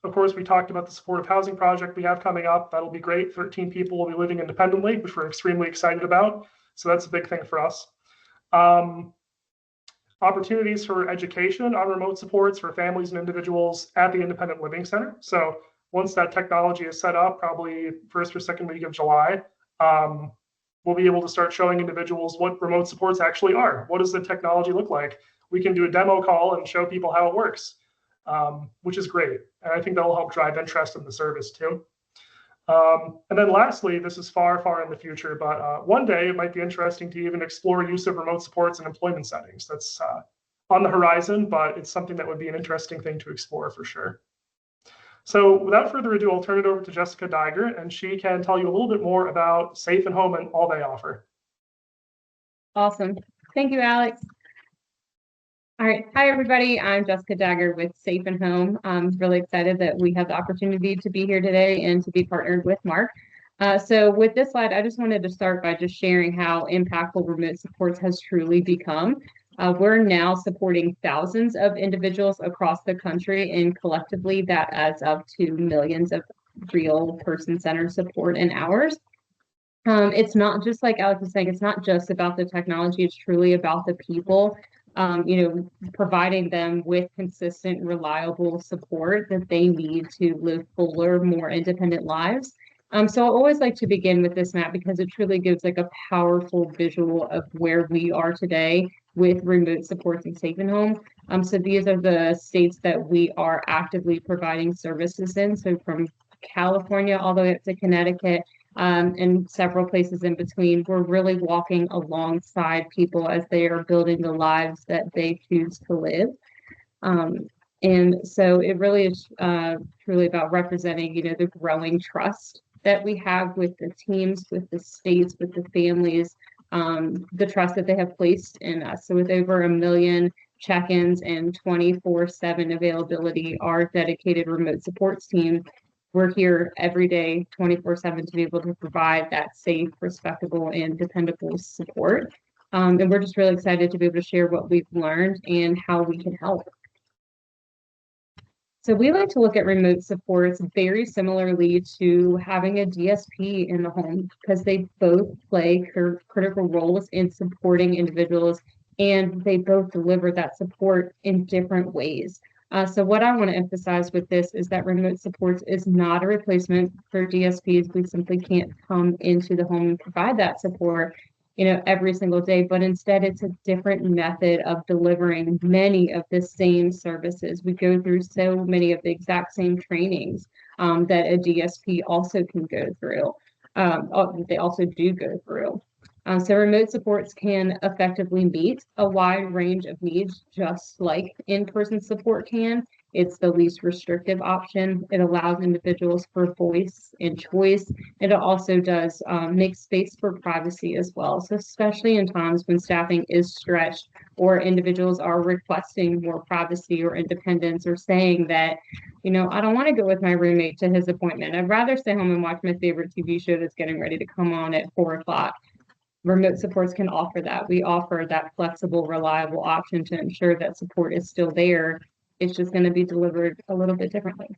of course, we talked about the supportive housing project we have coming up. That'll be great. 13 people will be living independently, which we're extremely excited about. So that's a big thing for us. Opportunities for education on remote supports for families and individuals at the Independent Living Center. So once that technology is set up, probably first or second week of July, we'll be able to start showing individuals what remote supports actually are. What does the technology look like? We can do a demo call and show people how it works, which is great. And I think that'll help drive interest in the service too. And then lastly, this is far, far in the future, but one day it might be interesting to even explore use of remote supports in employment settings. That's on the horizon, but it's something that would be an interesting thing to explore for sure. So without further ado, I'll turn it over to Jessica Deiger, and she can tell you a little bit more about Safe and Home and all they offer.
Awesome. Thank you, Alex. All right. Hi, everybody. I'm Jessica Dagger with Safe and Home. I'm really excited that we have the opportunity to be here today and to be partnered with Mark. So with this slide, I just wanted to start by just sharing how impactful remote supports has truly become. We're now supporting thousands of individuals across the country, and collectively that adds up to millions of real person-centered support and hours. It's not just like Alex was saying, it's not just about the technology, it's truly about the people. Providing them with consistent, reliable support that they need to live fuller, more independent lives. So I always like to begin with this map because it truly gives like a powerful visual of where we are today with remote supports and Safe and Home. So these are the states that we are actively providing services in. So from California all the way up to Connecticut, and several places in between. We're really walking alongside people as they are building the lives that they choose to live. And so it really is truly about representing, the growing trust that we have with the teams, with the states, with the families, the trust that they have placed in us. So with over 1 million check-ins and 24/7 availability, our dedicated remote supports team, we're here every day, 24/7, to be able to provide that safe, respectable, and dependable support. And we're just really excited to be able to share what we've learned and how we can help. So we like to look at remote supports very similarly to having a DSP in the home because they both play critical roles in supporting individuals and they both deliver that support in different ways. So what I want to emphasize with this is that remote supports is not a replacement for DSPs. We simply can't come into the home and provide that support, every single day, but instead it's a different method of delivering many of the same services. We go through so many of the exact same trainings that a DSP also can go through. They also do go through. So remote supports can effectively meet a wide range of needs, just like in-person support can. It's the least restrictive option. It allows individuals for voice and choice. And it also does make space for privacy as well. So especially in times when staffing is stretched or individuals are requesting more privacy or independence or saying that, I don't want to go with my roommate to his appointment. I'd rather stay home and watch my favorite TV show that's getting ready to come on at 4 o'clock. Remote supports can offer that. We offer that flexible, reliable option to ensure that support is still there. It's just going to be delivered a little bit differently.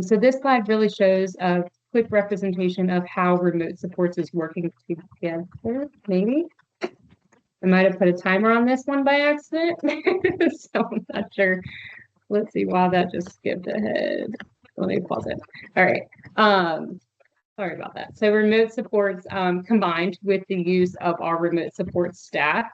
So this slide really shows a quick representation of how remote supports is working together, maybe. I might have put a timer on this one by accident, so I'm not sure. Let's see why that just skipped ahead. Let me pause it. All right. Sorry about that. So remote supports combined with the use of our remote support staff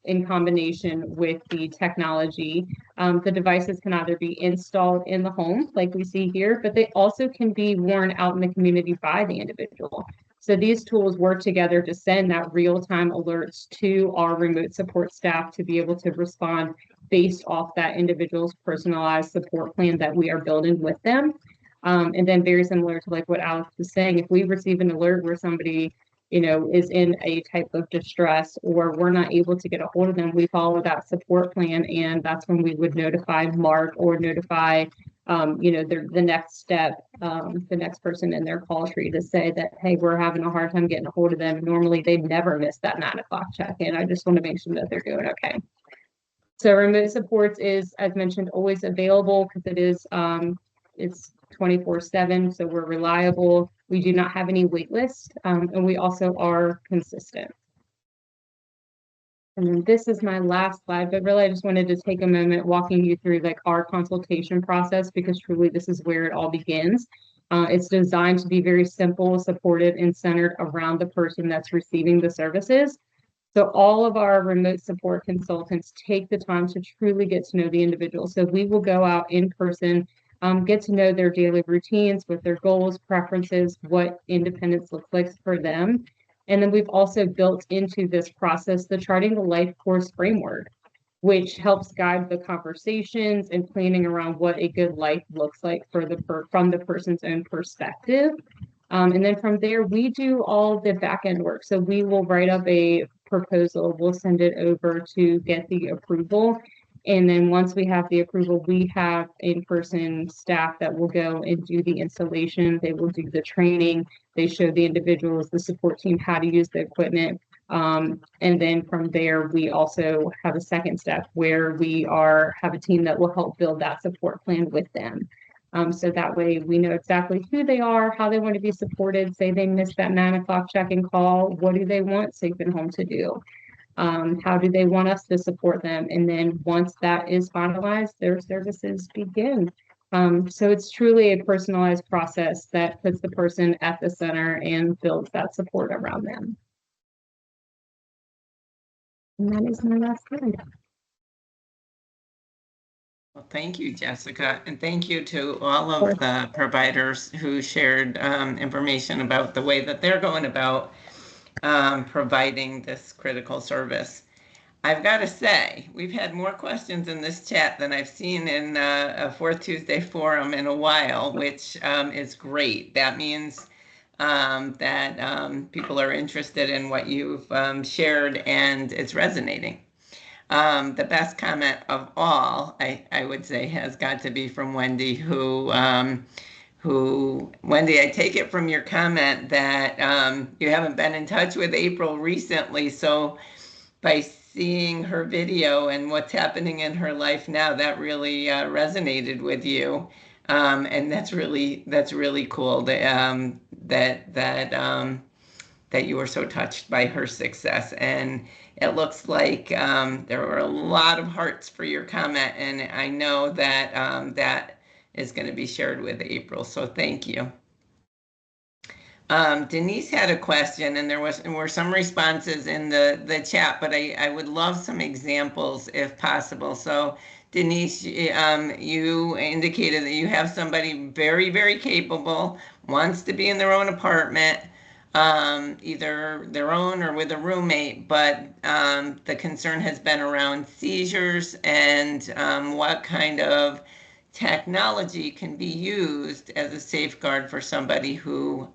in combination with the technology. The devices can either be installed in the home, like we see here, but they also can be worn out in the community by the individual. So these tools work together to send that real-time alerts to our remote support staff to be able to respond based off that individual's personalized support plan that we are building with them. And then very similar to like what Alex was saying, if we receive an alert where somebody, is in a type of distress or we're not able to get a hold of them, we follow that support plan. And that's when we would notify Mark or notify, the next step, the next person in their call tree to say that, hey, we're having a hard time getting a hold of them. Normally they never miss that 9 o'clock check-in. I just want to make sure that they're doing okay. So remote supports is, as mentioned, always available because it is, it's 24/7, so we're reliable. We do not have any wait list, and we also are consistent. And then this is my last slide, but really I just wanted to take a moment walking you through like our consultation process because truly this is where it all begins. It's designed to be very simple, supportive, and centered around the person that's receiving the services. So all of our remote support consultants take the time to truly get to know the individual. So we will go out in person, get to know their daily routines, what their goals, preferences, what independence looks like for them. And then we've also built into this process the Charting the Life course framework, which helps guide the conversations and planning around what a good life looks like for from the person's own perspective. And then from there, we do all the back end work. So we will write up a proposal, we'll send it over to get the approval. And then once we have the approval, we have in-person staff that will go and do the installation. They will do the training. They show the individuals, the support team, how to use the equipment. And then from there, we also have a second step where we have a team that will help build that support plan with them. So that way we know exactly who they are, how they want to be supported. Say they missed that 9 o'clock check-in call. What do they want Safe and Home to do? How do they want us to support them? And then once that is finalized, their services begin. So it's truly a personalized process that puts the person at the center and builds that support around them. And that is my last slide.
Well, thank you, Jessica, and thank you to all of the providers who shared information about the way that they're going about providing this critical service. I've got to say, we've had more questions in this chat than I've seen in a Fourth Tuesday Forum in a while, which is great. That means that people are interested in what you've shared and it's resonating. The best comment of all, I would say, has got to be from Wendy, who, Wendy, I take it from your comment that you haven't been in touch with April recently. So by seeing her video and what's happening in her life now. That really resonated with you, and that's really cool. That you were so touched by her success. And it looks like there were a lot of hearts for your comment, and I know that that is going to be shared with April. So thank you. Denise had a question, and there were some responses in the chat, but I would love some examples if possible. So Denise, you indicated that you have somebody very, very capable, wants to be in their own apartment, either their own or with a roommate, but the concern has been around seizures and what kind of technology can be used as a safeguard for somebody who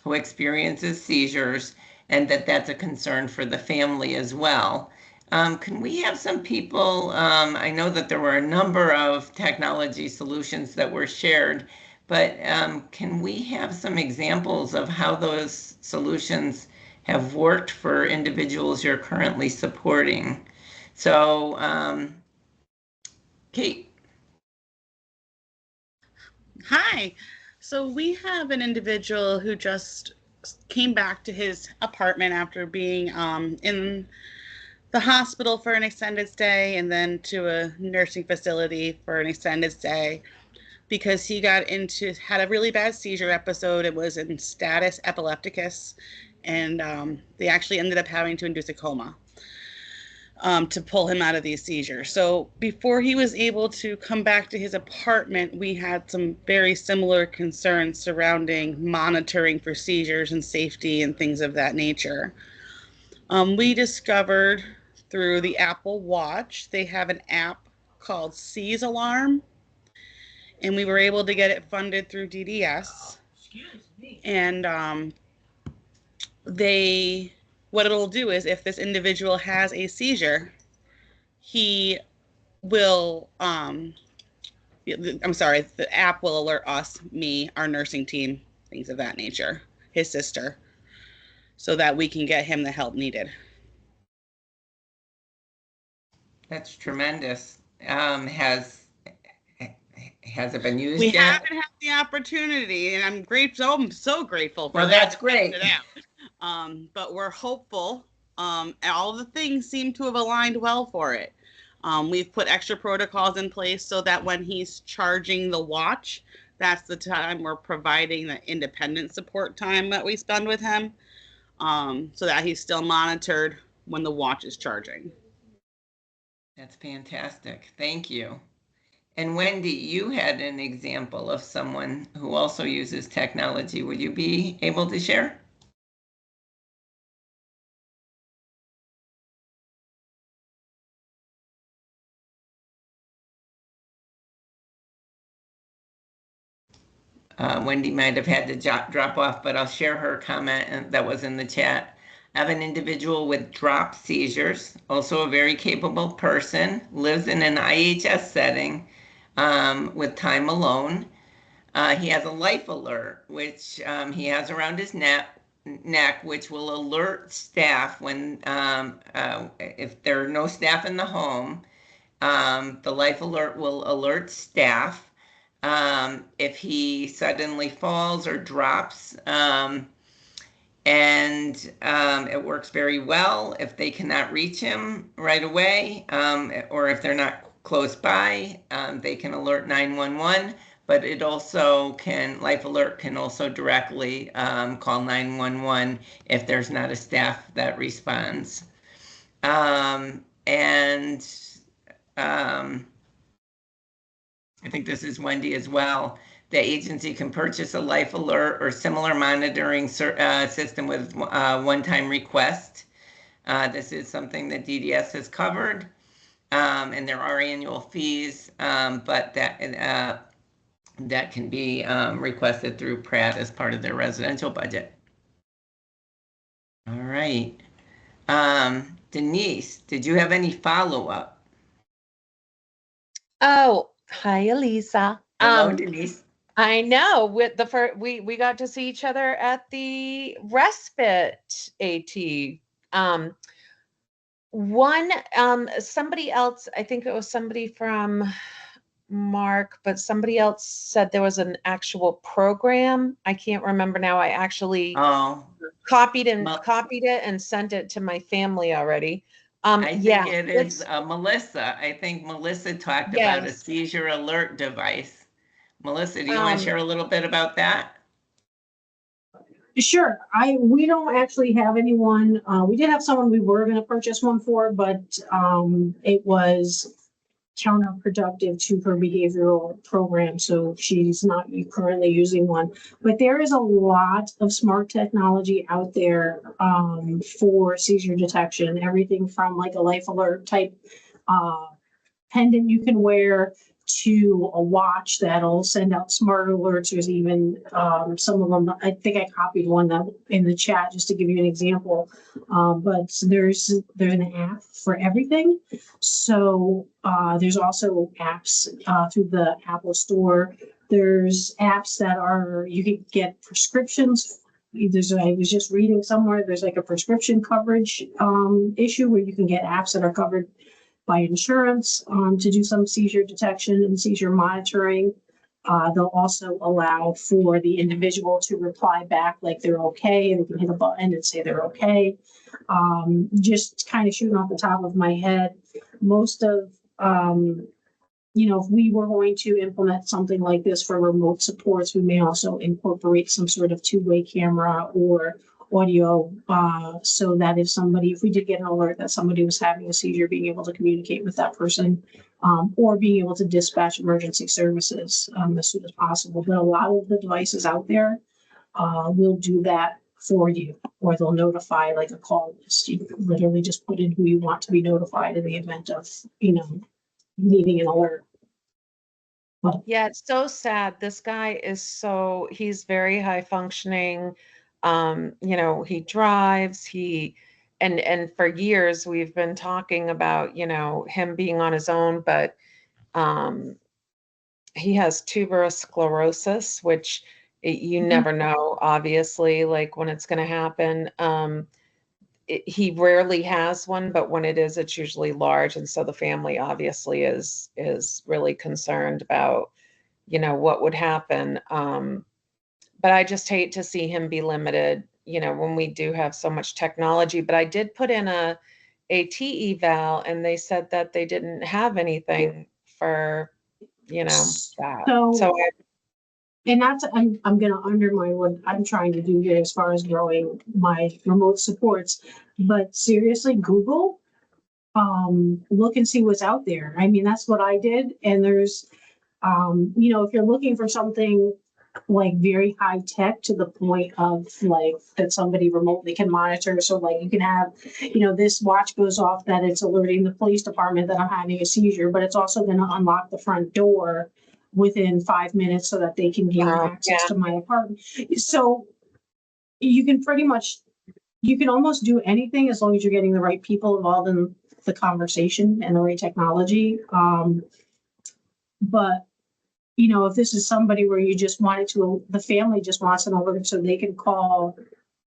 experiences seizures, and that's a concern for the family as well. Can we have some people, I know that there were a number of technology solutions that were shared, but can we have some examples of how those solutions have worked for individuals you're currently supporting? So, Kate.
Hi. So we have an individual who just came back to his apartment after being in the hospital for an extended stay and then to a nursing facility for an extended stay because he had a really bad seizure episode. It was in status epilepticus, and they actually ended up having to induce a coma to pull him out of these seizures. So before he was able to come back to his apartment, we had some very similar concerns surrounding monitoring for seizures and safety and things of that nature. We discovered through the Apple Watch, they have an app called Seize Alarm, and we were able to get it funded through DDS. And what it'll do is if this individual has a seizure, he will, the app will alert us, me, our nursing team, things of that nature, his sister, so that we can get him the help needed.
That's tremendous. Has it been used
we
yet?
haven't had the opportunity, and I'm grateful. I'm so grateful for
well,
that.
That's great.
But we're hopeful. All the things seem to have aligned well for it. We've put extra protocols in place so that when he's charging the watch, that's the time we're providing the independent support time that we spend with him, so that he's still monitored when the watch is charging.
That's fantastic. Thank you. And Wendy, you had an example of someone who also uses technology. Would you be able to share? Wendy might have had to drop off, but I'll share her comment that was in the chat. I have an individual with drop seizures, also a very capable person, lives in an IHS setting with time alone. He has a life alert, which he has around his neck, which will alert staff when, if there are no staff in the home, the life alert will alert staff if he suddenly falls or drops. And it works very well if they cannot reach him right away, or if they're not close by, they can alert 911, but it also Life Alert can also directly call 911 if there's not a staff that responds. I think this is Wendy as well. The agency can purchase a Life Alert or similar monitoring system with one-time request. This is something that DDS has covered, and there are annual fees, but that can be requested through Pratt as part of their residential budget. All right. Denise, did you have any follow-up?
Oh, hi, Elisa.
Hello, Denise.
I know. With the first, we got to see each other at the respite AT. One, somebody else, I think it was somebody from Mark, but somebody else said there was an actual program. I can't remember now. I actually copied it and sent it to my family already.
I
Yeah,
think it is Melissa. I think Melissa talked about a
Yes.
seizure alert device. Melissa, do you want to share a little bit about that?
Sure. We don't actually have anyone. We did have someone we were going to purchase one for, but it was counterproductive to her behavioral program, so she's not currently using one. But there is a lot of smart technology out there for seizure detection. Everything from like a life alert type pendant you can wear to a watch that'll send out smart alerts. There's even some of them, I think I copied one that in the chat just to give you an example. But there's an app for everything. So there's also apps through the Apple Store. There's apps that you can get prescriptions. I was just reading somewhere, there's like a prescription coverage issue where you can get apps that are covered by insurance to do some seizure detection and seizure monitoring. They'll also allow for the individual to reply back like they're okay, and we can hit a button and say they're okay. Just kind of shooting off the top of my head, most of, if we were going to implement something like this for remote supports, we may also incorporate some sort of two-way camera or audio, so that if we did get an alert that somebody was having a seizure, being able to communicate with that person, or being able to dispatch emergency services as soon as possible. But a lot of the devices out there will do that for you, or they'll notify like a call list. You literally just put in who you want to be notified in the event of, needing an alert.
Yeah, it's so sad. This guy he's very high functioning. He drives, and for years we've been talking about, him being on his own, but he has tuberous sclerosis, which you never know, obviously, like when it's going to happen. He rarely has one, but when it is, it's usually large. And so the family obviously is really concerned about, what would happen. But I just hate to see him be limited, when we do have so much technology. But I did put in a T eval, and they said that they didn't have anything for, that.
And I'm going to undermine what I'm trying to do here as far as growing my remote supports. But seriously, Google, look and see what's out there. I mean, that's what I did. And there's, if you're looking for something like very high tech to the point of like that somebody remotely can monitor. So like you can have, this watch goes off that it's alerting the police department that I'm having a seizure, but it's also going to unlock the front door within 5 minutes so that they can gain access to my apartment. So you can almost do anything as long as you're getting the right people involved in the conversation and the right technology. But if this is somebody where you just the family just wants an alert so they can call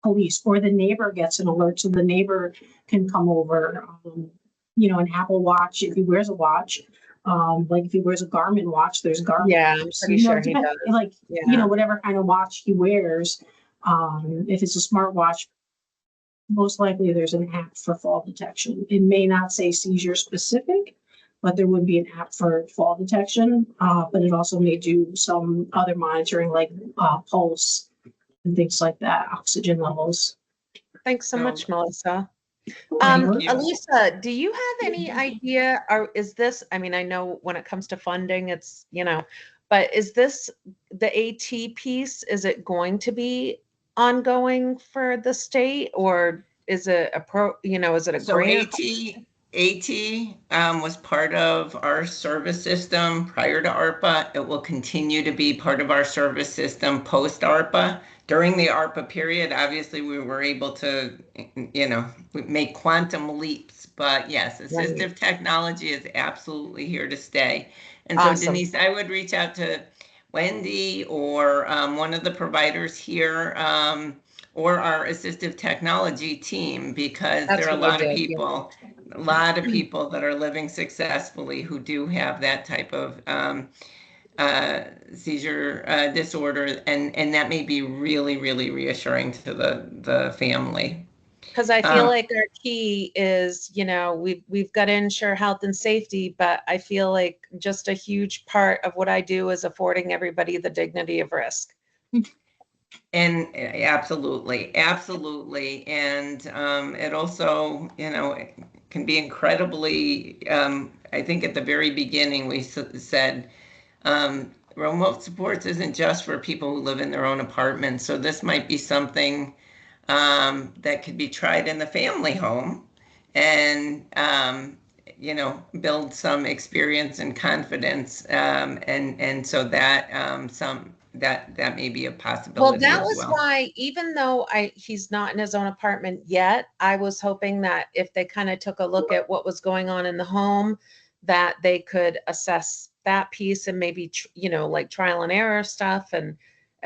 police, or the neighbor gets an alert so the neighbor can come over, an Apple Watch, if he wears a watch, like if he wears a Garmin watch, there's Garmin.
Yeah, I'm pretty sure he does.
Like, whatever kind of watch he wears, if it's a smartwatch, most likely there's an app for fall detection. It may not say seizure specific, but there would be an app for fall detection. But it also may do some other monitoring like pulse and things like that, oxygen levels.
Thanks so much, Melissa.
Thank you.
Elisa, do you have any idea, or is this, I mean, I know when it comes to funding, it's, but is this the AT piece, is it going to be ongoing for the state, or is it is it a grant?
AT was part of our service system prior to ARPA. It will continue to be part of our service system post ARPA. During the ARPA period, obviously we were able to, make quantum leaps, but yes, assistive technology is absolutely here to stay. And so Denise, I would reach out to Wendy or one of the providers here, or our assistive technology team, because there are a lot of people a lot of people that are living successfully who do have that type of seizure disorder, and that may be really, really reassuring to the family.
Because I feel like our key is, you know, we've got to ensure health and safety, but I feel like just a huge part of what I do is affording everybody the dignity of risk.
And absolutely, absolutely. And it also, you know, it can be incredibly, I think at the very beginning we said, remote supports isn't just for people who live in their own apartments. So this might be something that could be tried in the family home and, you know, build some experience and confidence. And so that that may be a possibility.
Well, that was why, even though he's not in his own apartment yet, I was hoping that if they kind of took a look at what was going on in the home, that they could assess that piece and maybe, you know, like trial and error stuff and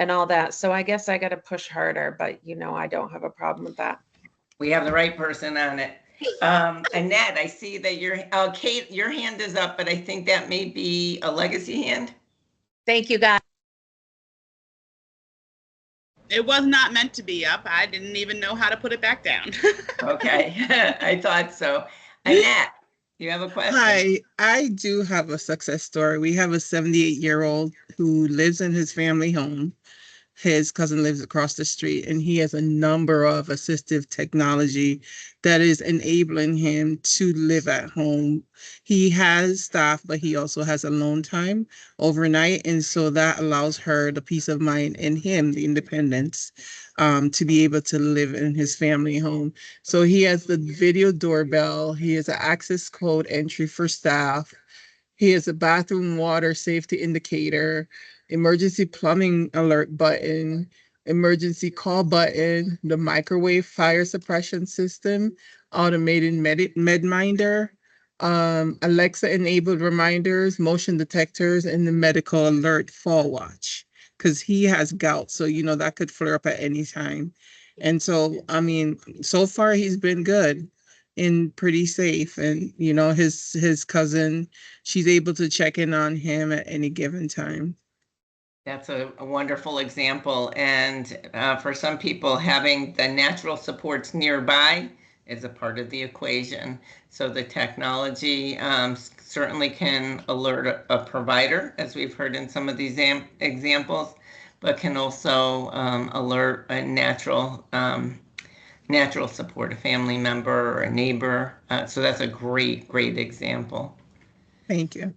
all that. So I guess I got to push harder, but you know, I don't have a problem with that.
We have the right person on it. Annette, I see that Kate, your hand is up, but I think that may be a legacy hand.
Thank you, guys.
It was not meant to be up. I didn't even know how to put it back down.
Okay, I thought so. Annette, you have a question?
Hi, I do have a success story. We have a 78-year-old who lives in his family home. His cousin lives across the street, and he has a number of assistive technology that is enabling him to live at home. He has staff, but he also has alone time overnight. And so that allows her the peace of mind and him the independence to be able to live in his family home. So he has the video doorbell. He has an access code entry for staff. He has a bathroom water safety indicator, emergency plumbing alert button, emergency call button, the microwave fire suppression system, automated MedMinder, Alexa enabled reminders, motion detectors, and the medical alert fall watch. Because he has gout, so you know that could flare up at any time. And so, I mean, so far he's been good and pretty safe. And you know, his cousin, she's able to check in on him at any given time.
That's a wonderful example. And for some people, having the natural supports nearby is a part of the equation. So the technology certainly can alert a provider, as we've heard in some of these examples, but can also alert a natural support, a family member or a neighbor. So that's a great example.
Thank you.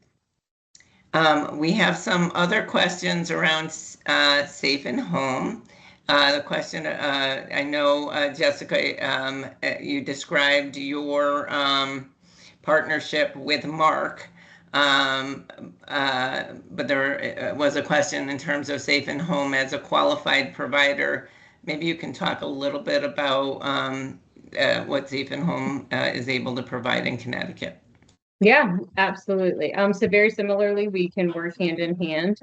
We have some other questions around Safe and Home. The question, I know, Jessica, you described your partnership with Mark, but there was a question in terms of Safe and Home as a qualified provider. Maybe you can talk a little bit about what Safe and Home is able to provide in Connecticut.
Yeah, absolutely. So very similarly, we can work hand in hand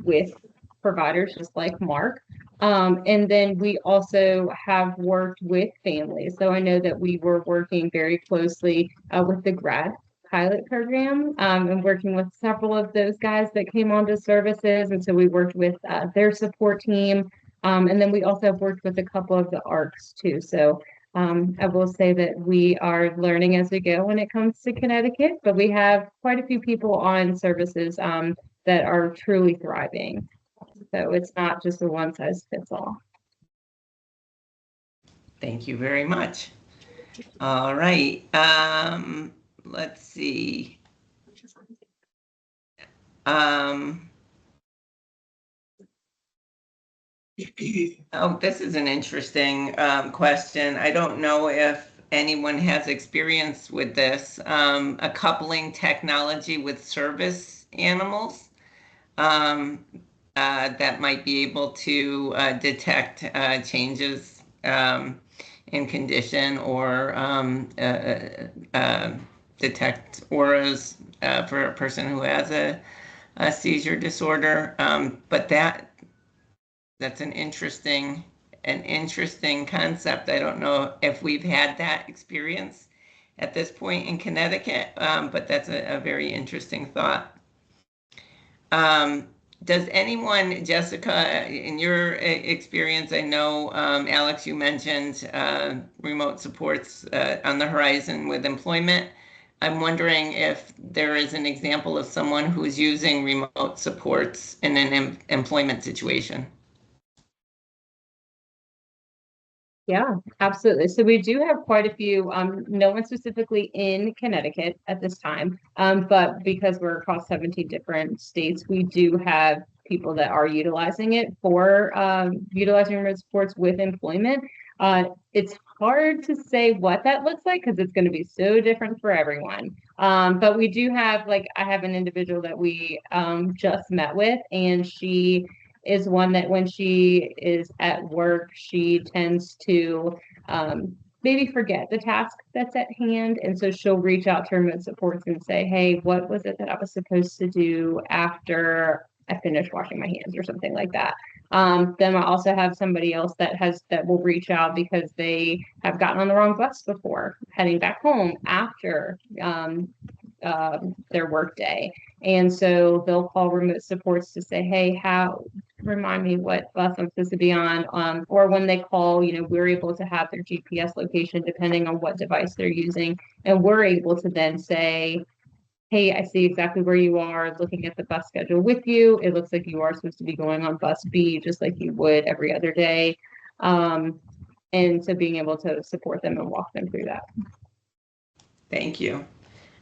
with providers just like Mark. And then we also have worked with families. So I know that we were working very closely with the grad pilot program and working with several of those guys that came onto services. And so we worked with their support team. And then we also have worked with a couple of the ARCs too. So I will say that we are learning as we go when it comes to Connecticut, but we have quite a few people on services that are truly thriving. So it's not just a one size fits all.
Thank you very much. All right. Let's see. Oh, this is an interesting question. I don't know if anyone has experience with this, a coupling technology with service animals that might be able to detect changes in condition or detect auras for a person who has a seizure disorder. But that's an interesting concept. I don't know if we've had that experience at this point in Connecticut, but that's a very interesting thought. Does anyone, Jessica, in your experience, I know, Alex, you mentioned remote supports on the horizon with employment. I'm wondering if there is an example of someone who's using remote supports in an employment situation.
Yeah, absolutely. So we do have quite a few, no one specifically in Connecticut at this time, but because we're across 17 different states, we do have people that are utilizing it for utilizing remote supports with employment. It's hard to say what that looks like because it's going to be so different for everyone. But we do have, like, I have an individual that we just met with, and she is one that when she is at work, she tends to maybe forget the task that's at hand. And so she'll reach out to remote supports and say, hey, what was it that I was supposed to do after I finished washing my hands or something like that. Then I also have somebody else that will reach out because they have gotten on the wrong bus before heading back home after their work day. And so they'll call remote supports to say, hey, remind me what bus I'm supposed to be on. Or when they call, we're able to have their GPS location depending on what device they're using. And we're able to then say, hey, I see exactly where you are, looking at the bus schedule with you. It looks like you are supposed to be going on bus B just like you would every other day. And so being able to support them and walk them through that.
Thank you.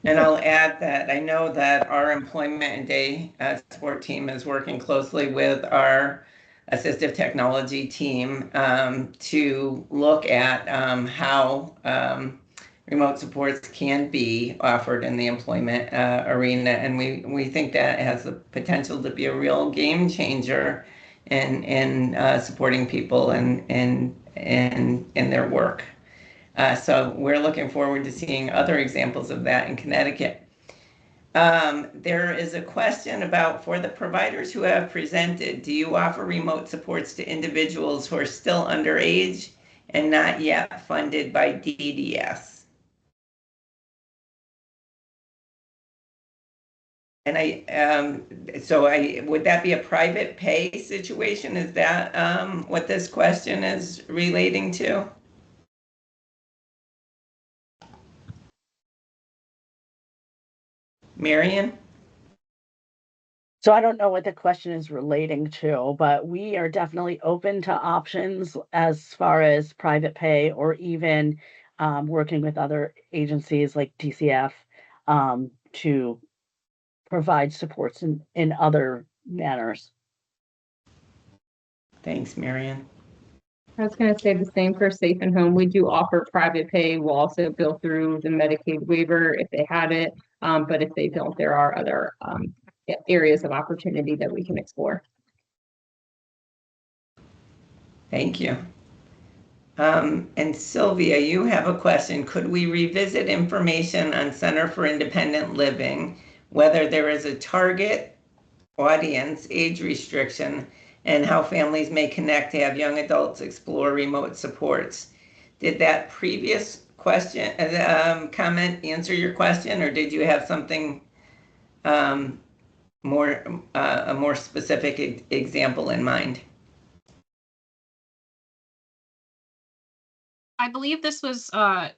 And I'll add that I know that our employment and day support team is working closely with our assistive technology team to look at how remote supports can be offered in the employment arena. And we think that has the potential to be a real game changer in supporting people in their work. So we're looking forward to seeing other examples of that in Connecticut. There is a question about, for the providers who have presented, do you offer remote supports to individuals who are still underage and not yet funded by DDS? And would that be a private pay situation? Is that what this question is relating to? Marion?
So I don't know what the question is relating to, but we are definitely open to options as far as private pay or even working with other agencies like DCF to provide supports in other manners.
Thanks, Marion.
I was going to say the same for Safe and Home. We do offer private pay. We'll also bill through the Medicaid waiver if they had it. But if they don't, there are other areas of opportunity that we can explore.
Thank you. And Sylvia, you have a question. Could we revisit information on Center for Independent Living, whether there is a target audience, age restriction, and how families may connect to have young adults explore remote supports? Did that previous question, comment answer your question, or did you have something a more specific example in mind?
I believe this was a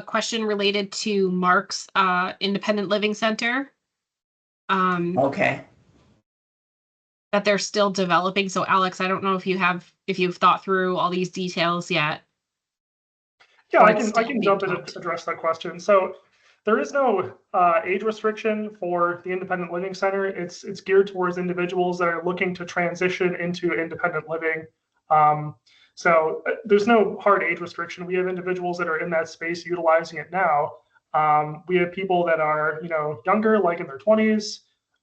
question related to Mark's Independent Living Center.
Okay.
That they're still developing. So Alex, I don't know if you've thought through all these details yet.
Yeah, I can jump in and address that question. So there is no age restriction for the Independent Living Center. It's geared towards individuals that are looking to transition into independent living. So there's no hard age restriction. We have individuals that are in that space utilizing it now. We have people that are, younger, like in their 20s,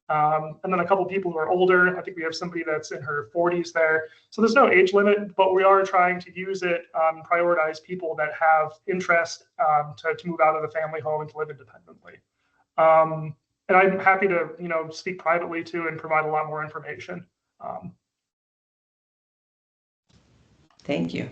and then a couple people who are older. I think we have somebody that's in her 40s there. So there's no age limit, but we are trying to use it, prioritize people that have interest to move out of the family home and to live independently. And I'm happy to, speak privately too and provide a lot more information.
Thank you.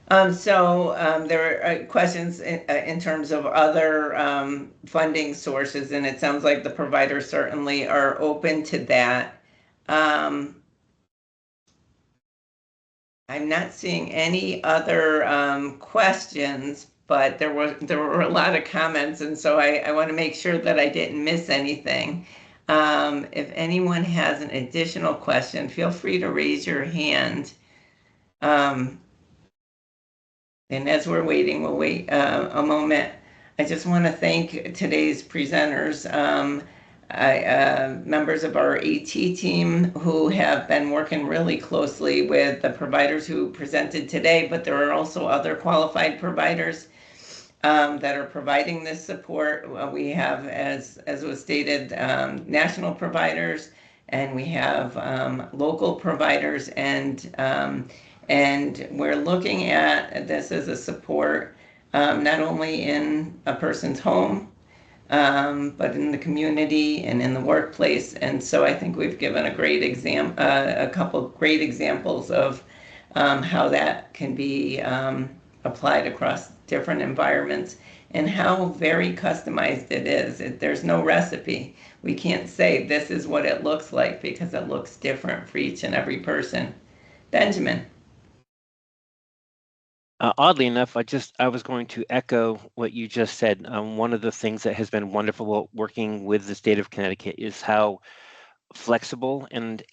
There are questions in terms of other funding sources, and it sounds like the providers certainly are open to that. I'm not seeing any other questions, but there were a lot of comments, and so I want to make sure that I didn't miss anything. If anyone has an additional question, feel free to raise your hand. And as we're waiting, we'll wait a moment. I just want to thank today's presenters, members of our AT team who have been working really closely with the providers who presented today, but there are also other qualified providers that are providing this support. We have, as was stated, national providers, and we have local providers, and we're looking at this as a support not only in a person's home, but in the community and in the workplace. And so I think we've given a couple great examples of how that can be applied across different environments and how very customized it is. There's no recipe. We can't say this is what it looks like because it looks different for each and every person. Benjamin.
Oddly enough, I was going to echo what you just said. One of the things that has been wonderful working with the state of Connecticut is how flexible and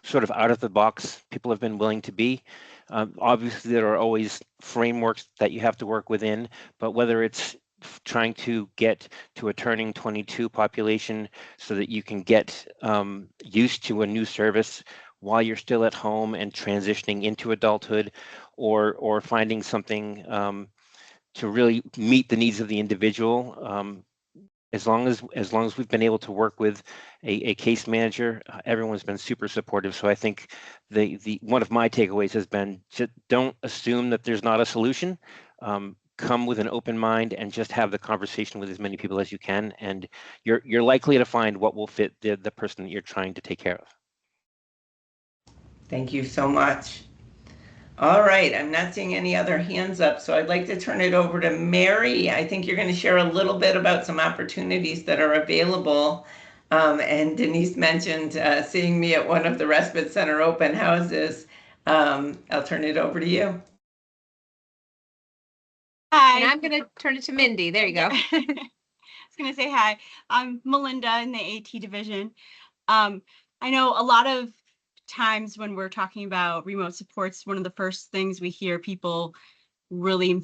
sort of out of the box people have been willing to be. Obviously, there are always frameworks that you have to work within, but whether it's trying to get to a turning 22 population so that you can get used to a new service while you're still at home and transitioning into adulthood, or finding something to really meet the needs of the individual. As long as we've been able to work with a case manager, everyone's been super supportive. So I think the one of my takeaways has been, just don't assume that there's not a solution. Come with an open mind and just have the conversation with as many people as you can, and you're likely to find what will fit the person that you're trying to take care of.
Thank you so much. All right, I'm not seeing any other hands up, so I'd like to turn it over to Mary. I think you're going to share a little bit about some opportunities that are available. And Denise mentioned seeing me at one of the respite center open houses. I'll turn it over to you.
Hi.
And I'm going to turn it to Mindy. There you go.
I was going to say hi. I'm Melinda in the AT division. I know a lot of times when we're talking about remote supports, one of the first things we hear people really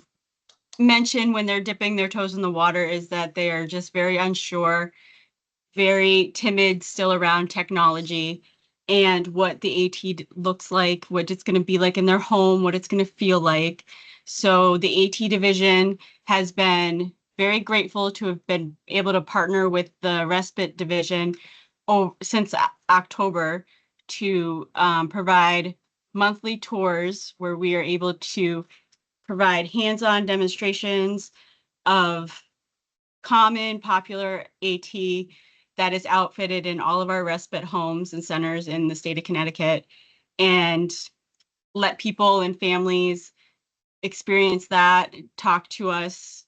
mention when they're dipping their toes in the water is that they are just very unsure, very timid still around technology and what the AT looks like, what it's going to be like in their home, what it's going to feel like. So the AT division has been very grateful to have been able to partner with the respite division since October to provide monthly tours where we are able to provide hands-on demonstrations of common popular AT that is outfitted in all of our respite homes and centers in the state of Connecticut, and let people and families experience that, talk to us,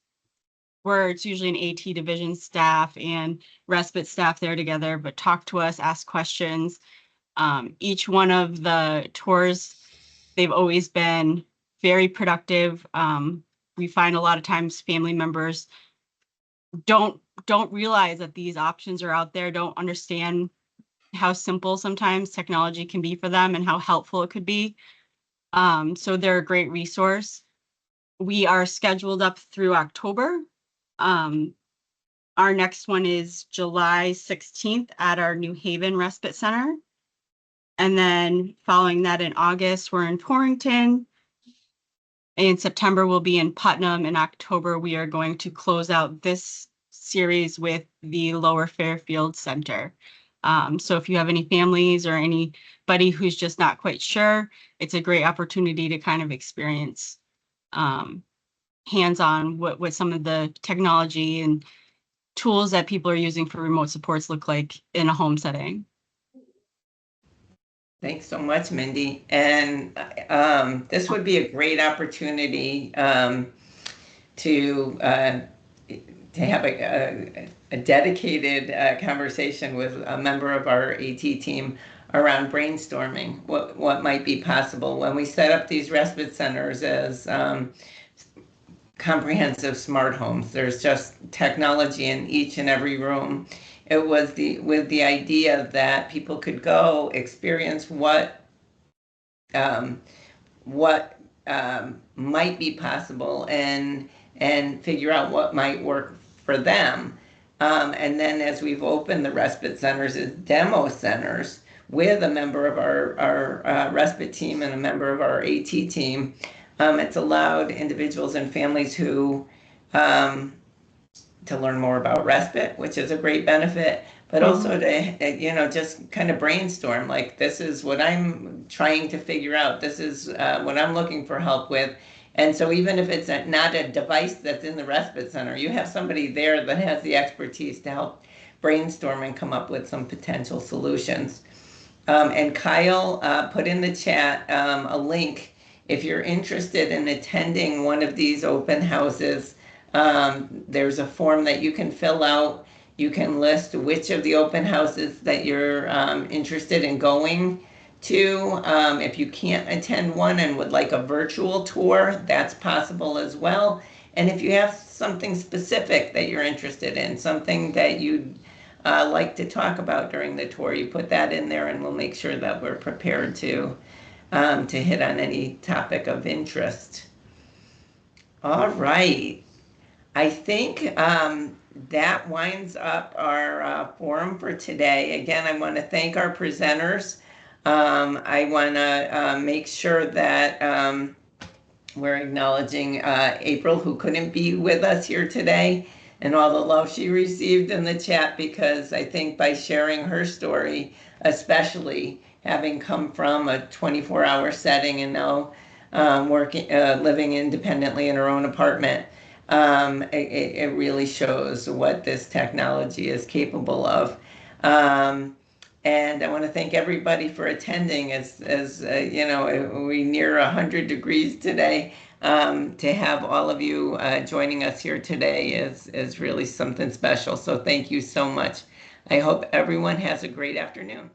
where it's usually an AT division staff and respite staff there together, but talk to us, ask questions. Each one of the tours, they've always been very productive. We find a lot of times family members don't realize that these options are out there, don't understand how simple sometimes technology can be for them and how helpful it could be. So they're a great resource. We are scheduled up through October. Our next one is July 16th at our New Haven Respite Center. And then following that in August, we're in Torrington. In September, we'll be in Putnam. In October, we are going to close out this series with the Lower Fairfield Center. So if you have any families or anybody who's just not quite sure, it's a great opportunity to kind of experience hands-on what some of the technology and tools that people are using for remote supports look like in a home setting.
Thanks so much, Mindy. And this would be a great opportunity to have a dedicated conversation with a member of our AT team around brainstorming what might be possible when we set up these respite centers as comprehensive smart homes. There's just technology in each and every room. It was with the idea that people could go experience what might be possible and figure out what might work for them. And then as we've opened the respite centers as demo centers with a member of our respite team and a member of our AT team, it's allowed individuals and families who to learn more about respite, which is a great benefit, but also to, just kind of brainstorm, like, this is what I'm trying to figure out. This is what I'm looking for help with. And so even if it's not a device that's in the respite center, you have somebody there that has the expertise to help brainstorm and come up with some potential solutions. And Kyle put in the chat a link if you're interested in attending one of these open houses. There's a form that you can fill out. You can list which of the open houses that you're interested in going to. If you can't attend one and would like a virtual tour, that's possible as well. And if you have something specific that you're interested in, something that you'd like to talk about during the tour, you put that in there and we'll make sure that we're prepared to hit on any topic of interest. All right. I think that winds up our forum for today. Again, I want to thank our presenters. I want to make sure that we're acknowledging April, who couldn't be with us here today, and all the love she received in the chat, because I think by sharing her story, especially having come from a 24-hour setting and now living independently in her own apartment, it really shows what this technology is capable of. And I want to thank everybody for attending. As we near 100 degrees today. To have all of you joining us here today is really something special. So thank you so much. I hope everyone has a great afternoon.